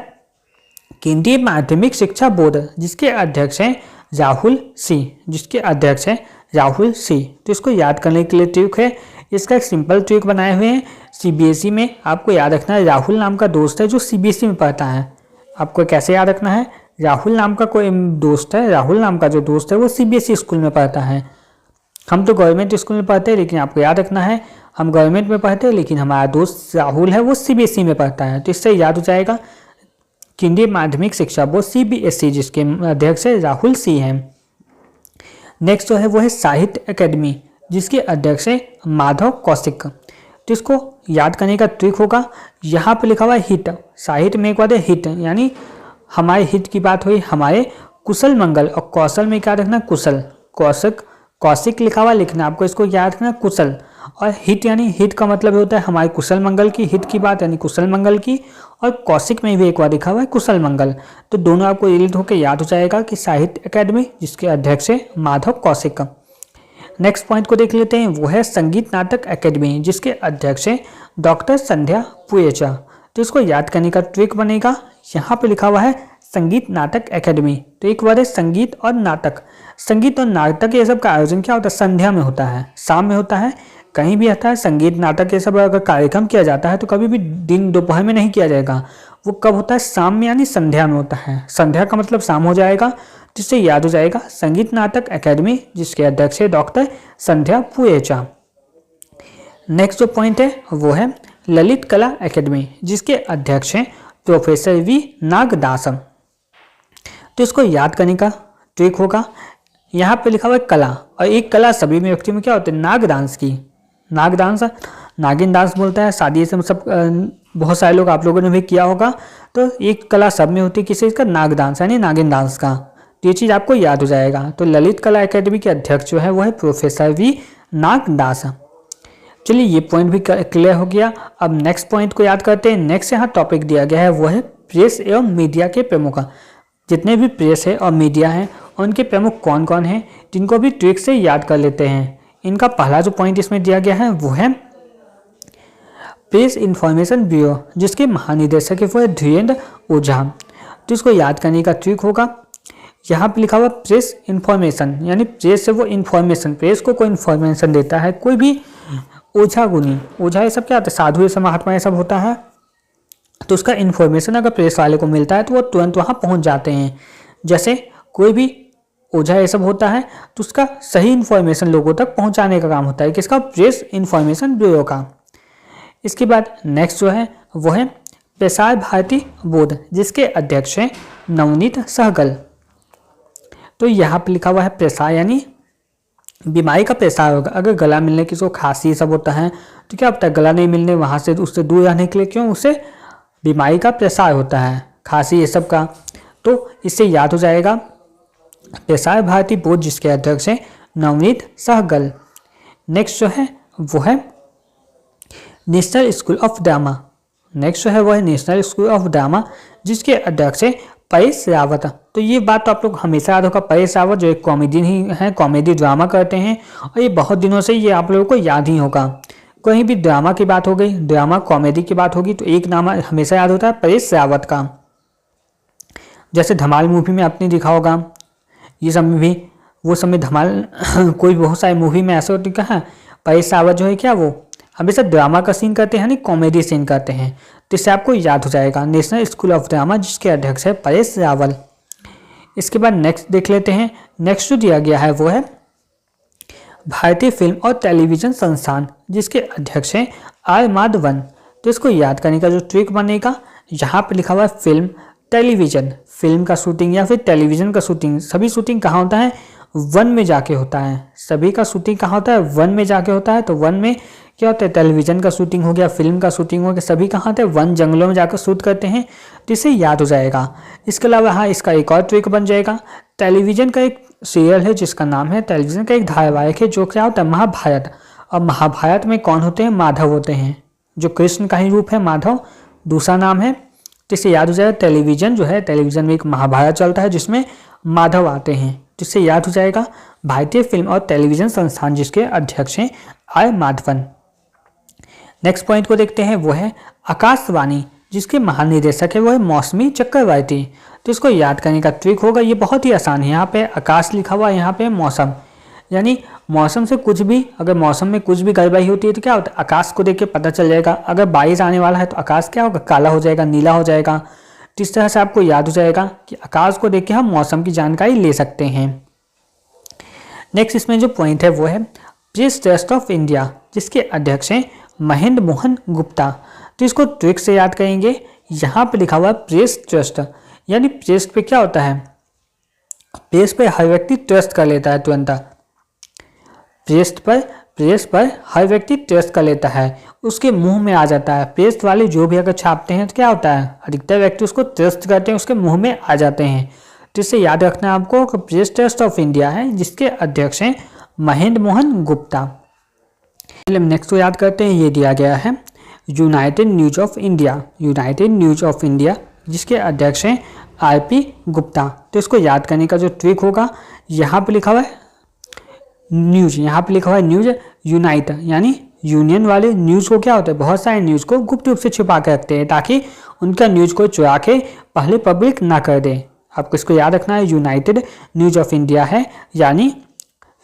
केंद्रीय माध्यमिक शिक्षा बोर्ड, जिसके अध्यक्ष हैं राहुल सी। तो इसको याद करने के लिए ट्रिक है, इसका एक सिंपल ट्रिक बनाए हुए हैं। सीबीएसई में आपको याद रखना है, राहुल नाम का दोस्त है जो सीबीएसई में पढ़ता है। आपको कैसे याद रखना है, राहुल नाम का कोई दोस्त है, राहुल नाम का जो दोस्त है वो सीबीएसई स्कूल में पढ़ता है। हम तो गवर्नमेंट स्कूल में पढ़ते हैं, लेकिन आपको याद रखना है हम गवर्नमेंट में पढ़ते हैं, लेकिन हमारा दोस्त राहुल है वो सीबीएसई में पढ़ता है। तो इससे याद हो जाएगा केंद्रीय माध्यमिक शिक्षा बोर्ड सीबीएसई, जिसके अध्यक्ष है राहुल सी हैं। नेक्स्ट जो है वो है साहित्य अकेडमी, जिसके अध्यक्ष है माधव कौशिक। तो इसको याद करने का ट्रिक होगा, यहाँ पे लिखा हुआ है हित। साहित्य में एक बार हित यानी हमारे हित की बात हुई, हमारे कुशल मंगल, और कौशल में क्या रखना, कुशल। कौशिक लिखा हुआ लिखना, आपको इसको याद रखना कुशल। और हित यानी हित का मतलब होता है हमारे कुशल मंगल की, हित की बात यानी कुशल मंगल की। और कौशिक में भी एक बार लिखा हुआ है कुशल मंगल। तो दोनों आपको रिलेट होकर याद हो जाएगा कि साहित्य अकेडमी, जिसके अध्यक्ष है माधव कौशिक। नेक्स्ट पॉइंट को देख लेते हैं, वो है संगीत नाटक अकेडमी, जिसके अध्यक्ष है डॉक्टर संध्या पुएचा। तो इसको याद करने का ट्रिक बनेगा, यहाँ पे लिखा हुआ है संगीत नाटक अकेडमी। तो एक बार है संगीत और नाटक। संगीत और नाटक ये सब का आयोजन क्या होता है, संध्या में होता है, शाम में होता है, कहीं भी आता है। संगीत नाटक ये सब अगर कार्यक्रम किया जाता है तो कभी भी दिन दोपहर में नहीं किया जाएगा, वो कब होता है, शाम में यानी संध्या में होता है। संध्या का मतलब शाम हो जाएगा, जिससे याद हो जाएगा संगीत नाटक अकेडमी, जिसके अध्यक्ष है डॉक्टर संध्या पुएचा। नेक्स्ट जो पॉइंट है वो है ललित कला अकेडमी, जिसके अध्यक्ष हैं प्रोफेसर वी नागदास। तो इसको याद करने का ट्रिक होगा, यहाँ पे लिखा हुआ है कला, और एक कला सभी में व्यक्ति में क्या होता है, नाग डांस की। नाग डांस नागिन डांस बोलता है, शादी से सब बहुत सारे लोग आप लोगों ने भी किया होगा। तो एक कला सब में होती है, किसी का, नाग डांस यानी नागिन डांस का। तो ये चीज़ आपको याद हो जाएगा। तो ललित कला अकेडमी के अध्यक्ष जो है वो है प्रोफेसर वी नागदास। चलिए ये पॉइंट भी क्लियर हो गया। अब नेक्स्ट पॉइंट को याद करते हैं। नेक्स्ट यहाँ टॉपिक दिया गया है वो है प्रेस एवं मीडिया के प्रमुख। जितने भी प्रेस है और मीडिया हैं उनके प्रमुख कौन कौन हैं, जिनको भी ट्रिक से याद कर लेते हैं। इनका पहला जो पॉइंट इसमें दिया गया है वो है प्रेस इंफॉर्मेशन ब्यूरो, जिसके महानिदेशक है वो है धीरेन्द्र ओझा। तो इसको याद करने का ट्रिक होगा, यहाँ पे लिखा हुआ प्रेस इंफॉर्मेशन यानी प्रेस से वो इंफॉर्मेशन, प्रेस को कोई इंफॉर्मेशन देता है, कोई भी ओझा गुनी, ओझा ये सब क्या होता है, साधु ये सब, महात्मा ये सब होता है। तो उसका इन्फॉर्मेशन अगर प्रेस वाले को मिलता है तो वो तुरंत वहाँ पहुँच जाते हैं। जैसे कोई भी ओझा ये सब होता है तो उसका सही इन्फॉर्मेशन लोगों तक पहुँचाने का काम होता है, किसका, प्रेस इन्फॉर्मेशन ब्यूरो का। इसके बाद नेक्स्ट जो है वो है प्रसार भारती बोर्ड, जिसके अध्यक्ष हैं नवनीत सहगल। तो यहाँ पर लिखा हुआ है प्रसार यानी बीमारी का प्रसार होगा। अगर गला मिलने किसी को खांसी सब होता है तो क्या होता है, गला नहीं मिलने, वहाँ से उससे दूर रहने के लिए क्यों, उससे बीमारी का प्रसार होता है, खांसी ये सब का। तो इससे याद हो जाएगा प्रसार भारती बोर्ड, जिसके अध्यक्ष हैं नवनीत सहगल। नेक्स्ट जो है वो है national school of drama. Next जो है वो है नेशनल स्कूल ऑफ ड्रामा, जिसके अध्यक्ष है परेश रावत। तो ये बात तो आप लोग हमेशा याद होगा, परेश रावत जो एक कॉमेडियन ही है, कॉमेडी ड्रामा करते हैं, और ये बहुत दिनों से ये आप लोगों को याद ही होगा। कहीं भी ड्रामा की बात हो गई, ड्रामा कॉमेडी की बात होगी तो एक नाम हमेशा याद होता है, परेश रावत का। जैसे धमाल मूवी में आपने देखा होगा, ये सब में भी वो समय धमाल कोई बहुत सारी मूवी में ऐसे होती है, परेश रावत जो है क्या, वो हमेशा ड्रामा का सीन करते हैं, नहीं कॉमेडी सीन करते हैं। तो इससे आपको याद हो जाएगा नेशनल स्कूल ऑफ ड्रामा, जिसके अध्यक्ष है परेश रावल। इसके बाद नेक्स्ट देख लेते हैं। नेक्स्ट जो दिया गया है वो है भारतीय फिल्म और टेलीविज़न संस्थान, जिसके अध्यक्ष हैं आर माधवन। तो इसको याद करने का जो ट्रिक बनेगा, यहाँ पे लिखा हुआ है फिल्म, टेलीविज़न, फिल्म का शूटिंग या फिर टेलीविज़न का शूटिंग, सभी शूटिंग कहाँ होता है, वन में जाके होता है। सभी का शूटिंग कहाँ होता है, वन में जाके होता है। तो वन में क्या होता है, टेलीविज़न का शूटिंग हो गया, फिल्म का शूटिंग हो गया, सभी कहाँ होते हैं, वन, जंगलों में जाकर शूट करते हैं। तो इससे याद हो जाएगा। इसके अलावा हाँ, इसका एक और ट्रिक बन जाएगा। टेलीविज़न का एक सीरियल है जिसका नाम है, टेलीविज़न का एक धारावाहिक है जो क्या होता है, महाभारत। और महाभारत में कौन होते हैं, माधव होते हैं। जो कृष्ण का ही रूप है माधव, दूसरा नाम है। तो इससे याद हो जाएगा, टेलीविज़न जो है, टेलीविज़न में एक महाभारत चलता है जिसमें माधव आते हैं। जिससे याद हो जाएगा, भारतीय फिल्म और टेलीविज़न संस्थान जिसके अध्यक्ष हैं आर माधवन। नेक्स्ट पॉइंट को देखते हैं, वो है आकाशवाणी जिसके महानिदेशक है वो है मौसमी चक्रवर्ती। तो इसको याद करने का ट्रिक होगा, ये बहुत ही आसान है। यहाँ पे आकाश लिखा हुआ है, यहाँ पे मौसम, यानी मौसम से कुछ भी, अगर मौसम में कुछ भी गड़बड़ी होती है तो क्या होता है, आकाश को देख के पता चल जाएगा। अगर बारिश आने वाला है तो आकाश क्या होगा, काला हो जाएगा, नीला हो जाएगा। तो इस तरह से आपको याद हो जाएगा कि आकाश को देख के हम मौसम की जानकारी ले सकते हैं। नेक्स्ट इसमें जो पॉइंट है वो है प्रेस ट्रस्ट ऑफ इंडिया जिसके अध्यक्ष हैं महेंद्र मोहन गुप्ता। तो इसको ट्रिक से याद करेंगे। यहाँ पे लिखा हुआ है प्रेस ट्रस्ट, यानी प्रेस पे क्या होता है, प्रेस पे हर व्यक्ति ट्रस्ट कर लेता है तुरंत। प्रेस पर हर व्यक्ति ट्रस्ट कर लेता है, उसके मुंह में आ जाता है। प्रेस वाले जो भी अगर छापते हैं तो क्या होता है, अधिकतर व्यक्ति उसको ट्रस्ट करते हैं, उसके मुंह में आ जाते हैं। तो इसे याद रखना है आपको कि प्रेस ट्रस्ट ऑफ इंडिया है जिसके अध्यक्ष हैं महेंद्र मोहन गुप्ता। नेक्स्ट को याद करते हैं, ये दिया गया है United news of India, United news of India जिसके अध्यक्ष हैं आरपी गुप्ता। तो इसको याद करने का जो ट्रिक होगा, यहाँ पे लिखा हुआ है न्यूज, यहाँ पे लिखा हुआ है न्यूज, यूनाइट यानी यूनियन वाले न्यूज़ को क्या होता है, बहुत सारे न्यूज़ को गुप्त रूप से छुपा के रखते हैं ताकि उनका न्यूज़ को चुरा के पहले पब्लिक ना कर दे। आपको इसको याद रखना है, यूनाइटेड न्यूज ऑफ इंडिया है, यानी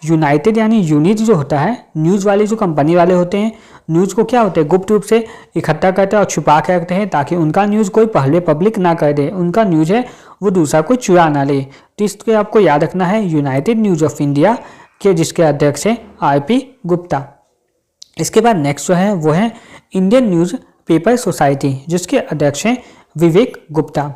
यूनाइटेड यानी यूनिट जो होता है, न्यूज़ वाले जो कंपनी वाले होते हैं, न्यूज़ को क्या होते हैं गुप्त रूप से इकट्ठा करते हैं और छुपा के रखते हैं ताकि उनका न्यूज़ कोई पहले पब्लिक ना कर दे, उनका न्यूज़ है वो दूसरा कोई चुरा ना ले। तो इसको आपको याद रखना है, यूनाइटेड न्यूज ऑफ इंडिया के जिसके अध्यक्ष हैं आरपी गुप्ता। इसके बाद नेक्स्ट जो है वो है इंडियन न्यूज़ पेपर सोसाइटी जिसके अध्यक्ष हैं विवेक गुप्ता।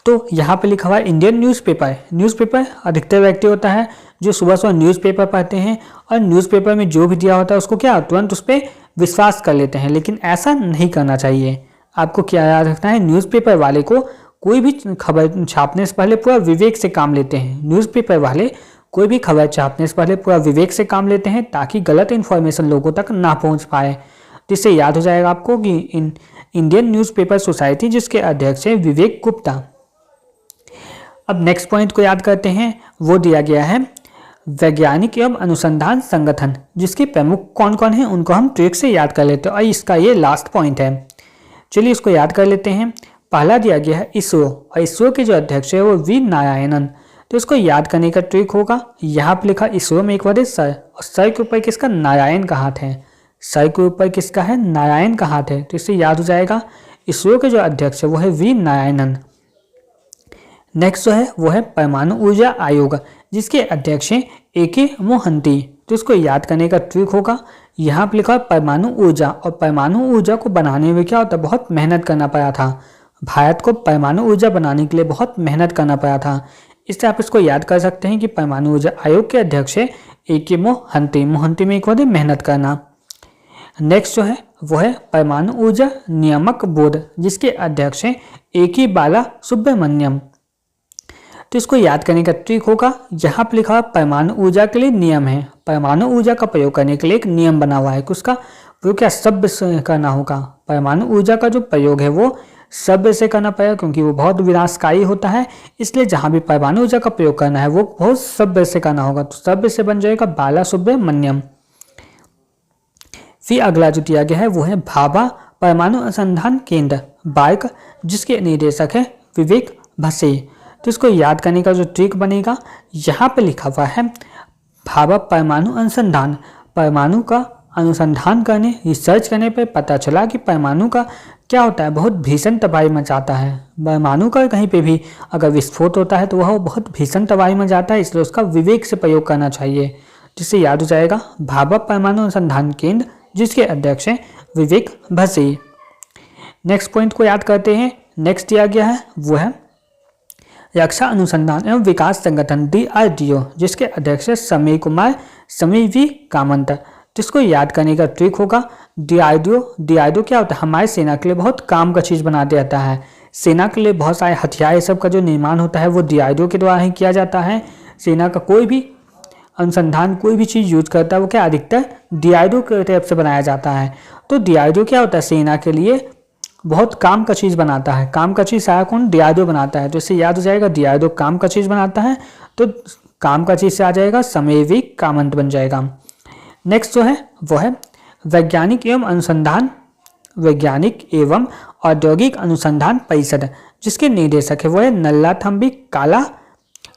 तो यहाँ पे लिखा हुआ है इंडियन न्यूज़पेपर अधिकतर व्यक्ति होता है जो सुबह सुबह न्यूज़पेपर पढ़ते हैं और न्यूज़पेपर में जो भी दिया होता है उसको क्या तुरंत उस पर विश्वास कर लेते हैं, लेकिन ऐसा नहीं करना चाहिए। आपको क्या याद रखना है, न्यूज़पेपर वाले को कोई भी खबर छापने से पहले पूरा विवेक से काम लेते हैं। न्यूज़पेपर वाले कोई भी खबर छापने से पहले पूरा विवेक से काम लेते हैं ताकि गलत इन्फॉर्मेशन लोगों तक ना पहुंच पाए। तो इससे याद हो जाएगा आपको कि इंडियन न्यूज़पेपर सोसाइटी जिसके अध्यक्ष हैं विवेक गुप्ता। अब नेक्स्ट पॉइंट को याद करते हैं, वो दिया गया है वैज्ञानिक एवं अनुसंधान संगठन जिसके प्रमुख कौन कौन हैं उनको हम ट्रिक से याद कर लेते हैं और इसका ये लास्ट पॉइंट है। चलिए इसको याद कर लेते हैं। पहला दिया गया है इसरो और इसरो के जो अध्यक्ष है वो वी नारायणन। तो इसको याद करने का ट्रिक होगा, यहाँ पर लिखा इसरो में एक बार सर और सर के ऊपर किसका, नारायण का हाथ है, सर के ऊपर किसका है, नारायण का हाथ है। तो इससे याद हो जाएगा इसरो के जो अध्यक्ष है वो है वी नारायणन। नेक्स्ट जो है वो है परमाणु ऊर्जा आयोग जिसके अध्यक्ष हैं AK मोहंती। तो इसको याद करने का ट्रिक होगा, यहाँ पर लिखा है परमाणु ऊर्जा, और परमाणु ऊर्जा को बनाने में क्या होता है, बहुत मेहनत करना पड़ा था। भारत को परमाणु ऊर्जा बनाने के लिए बहुत मेहनत करना पड़ा था। इससे आप इसको याद कर सकते हैं कि परमाणु ऊर्जा आयोग के अध्यक्ष है AK मोहंती। मोहंती में एक बार मेहनत करना। नेक्स्ट जो है वो है परमाणु ऊर्जा नियामक बोर्ड जिसके अध्यक्ष हैं AK बाला सुब्रमण्यम। तो इसको याद करने का ट्रिक होगा, यहाँ पर लिखा हुआ परमाणु ऊर्जा के लिए नियम है, परमाणु ऊर्जा का प्रयोग करने के लिए एक नियम बना हुआ है कि उसका वो क्या सभ्य से करना होगा। परमाणु ऊर्जा का जो प्रयोग है वो सभ्य से करना पड़ेगा क्योंकि वो बहुत विनाशकारी होता है, इसलिए जहाँ भी परमाणु ऊर्जा का प्रयोग करना है वो बहुत सभ्य से करना होगा। तो सभ्य से बन जाएगा बाला सुब्रमण्यम। फिर अगला जो दिया गया है वो है भाभा परमाणु अनुसंधान केंद्र बार्क जिसके निदेशक है विवेक भसे। तो इसको याद करने का जो ट्रिक बनेगा, यहाँ पे लिखा हुआ है भाभा परमाणु अनुसंधान, परमाणु का अनुसंधान करने रिसर्च करने पे पता चला कि परमाणु का क्या होता है, बहुत भीषण तबाही मचाता है। परमाणु का कहीं पे भी अगर विस्फोट होता है तो वह बहुत भीषण तबाही मचाता है, इसलिए उसका विवेक से प्रयोग करना चाहिए। जिससे याद हो जाएगा भाभा परमाणु अनुसंधान केंद्र जिसके अध्यक्ष हैं विवेक भसी। नेक्स्ट पॉइंट को याद करते हैं। नेक्स्ट दिया गया है वो है रक्षा अनुसंधान एवं विकास संगठन DRDO, जिसके अध्यक्ष है समीर कुमार समीर वी कामत। जिसको याद करने का ट्रिक होगा DRDO क्या होता है, हमारे सेना के लिए बहुत काम का चीज़ बना देता है। सेना के लिए बहुत सारे हथियार सब का जो निर्माण होता है वो DRDO के द्वारा ही किया जाता है। सेना का कोई भी अनुसंधान कोई भी चीज़ यूज करता है वो क्या अधिकतर DRDO की तरफ से बनाया जाता है। तो DRDO क्या होता है, सेना के लिए बहुत काम का चीज़ बनाता है। काम का चीज़ सारा कौन, DRDO बनाता है। तो इससे याद हो जाएगा DRDO काम का चीज़ बनाता है, तो काम का चीज़ से आ जाएगा समीर वी कामत बन जाएगा। नेक्स्ट जो है वो है वैज्ञानिक एवं औद्योगिक अनुसंधान परिषद, जिसके निदेशक है वो है नल्लाथम्बी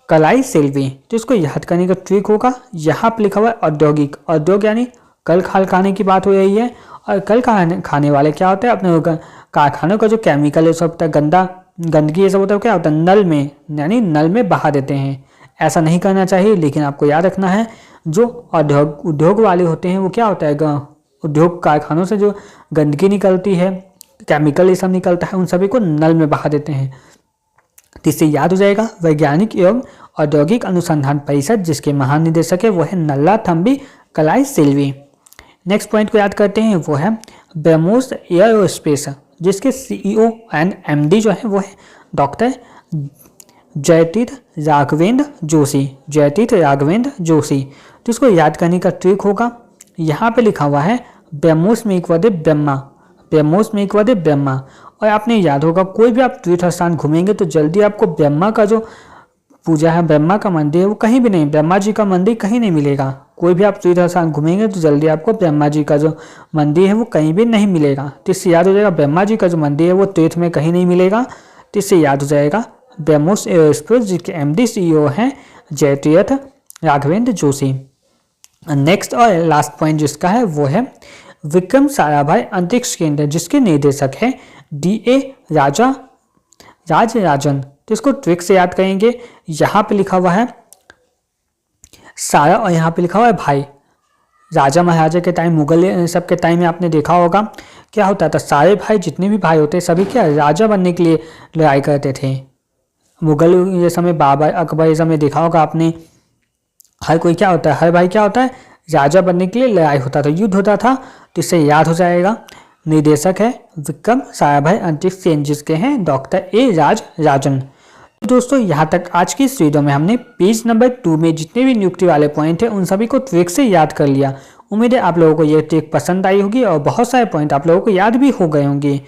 कलाई सेल्वी। तो इसको याद करने का ट्रिक होगा, यहाँ पे लिखा हुआ है औद्योगिक, उद्योग यानी कल खाने की बात हो रही है। और कल खाने वाले क्या होता है, अपने कारखानों का जो केमिकल है सब होता है, गंदगी ये सब होता है, क्या होता है नल में, यानी नल में बहा देते हैं। ऐसा नहीं करना चाहिए, लेकिन आपको याद रखना है जो उद्योग वाले होते हैं वो क्या होता है, उद्योग कारखानों से जो गंदगी निकलती है, केमिकल ये सब निकलता है, उन सभी को नल में बहा देते हैं। तो इससे याद हो जाएगा वैज्ञानिक एवं औद्योगिक अनुसंधान परिषद, जिसके महानिदेशक है वो है नल्लाथम्बी कलाई सेल्वी। नेक्स्ट पॉइंट को याद करते हैं वो है ब्रह्मोस एयरोस्पेस, जिसके CEO एंड MD जो है वो है डॉक्टर जयतीर्थ राघवेंद्र जोशी। तो इसको याद करने का ट्रिक होगा, यहाँ पे लिखा हुआ है ब्रह्मोस में एक वर्ड है ब्रह्मा। और आपने याद होगा कोई भी आप तीर्थ स्थान घूमेंगे तो जल्दी आपको ब्रह्मा का जो पूजा है, ब्रह्मा का मंदिर है वो कहीं भी नहीं, ब्रह्मा जी का मंदिर कहीं नहीं मिलेगा। कोई भी आप तीर्थ स्थान घूमेंगे तो जल्दी आपको ब्रह्मा जी का जो मंदिर है वो कहीं भी नहीं मिलेगा। तो इससे याद हो जाएगा ब्रह्मा जी का जो मंदिर है वो तीर्थ में कहीं नहीं मिलेगा। तो इससे याद हो जाएगा ब्रह्मोस एयरोस्पेस, जिसके MD CEO हैं जयतीर्थ राघवेंद्र जोशी। नेक्स्ट और लास्ट पॉइंट जिसका है वो है विक्रम साराभाई अंतरिक्ष केंद्र, जिसके निदेशक है DA राजराजन। तो इसको ट्रिक से याद करेंगे, यहाँ पे लिखा हुआ है सारा और यहाँ पे लिखा हुआ है भाई। राजा महाराजा के टाइम, मुगल सब के टाइम में आपने देखा होगा क्या होता था, सारे भाई जितने भी भाई होते सभी क्या राजा बनने के लिए लड़ाई करते थे। मुगल ये समय, बाबर अकबर ये समय देखा होगा आपने, हर कोई क्या होता है, हर भाई क्या होता है राजा बनने के लिए लड़ाई होता था, युद्ध होता था। तो इससे याद हो जाएगा निदेशक है विक्रम साराभाई अंतरिक्ष केंद्र, जिसके हैं डॉक्टर A राजराजन। दोस्तों यहाँ तक आज की इस वीडियो में हमने पेज नंबर 2 में जितने भी नियुक्ति वाले पॉइंट हैं उन सभी को ट्रिक से याद कर लिया। उम्मीद है आप लोगों को ये ट्रिक पसंद आई होगी और बहुत सारे पॉइंट आप लोगों को याद भी हो गए होंगे।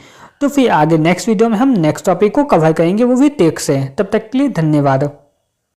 तो फिर आगे नेक्स्ट वीडियो में हम नेक्स्ट टॉपिक को कवर करेंगे, वो भी ट्रिक से। तब तक के लिए धन्यवाद।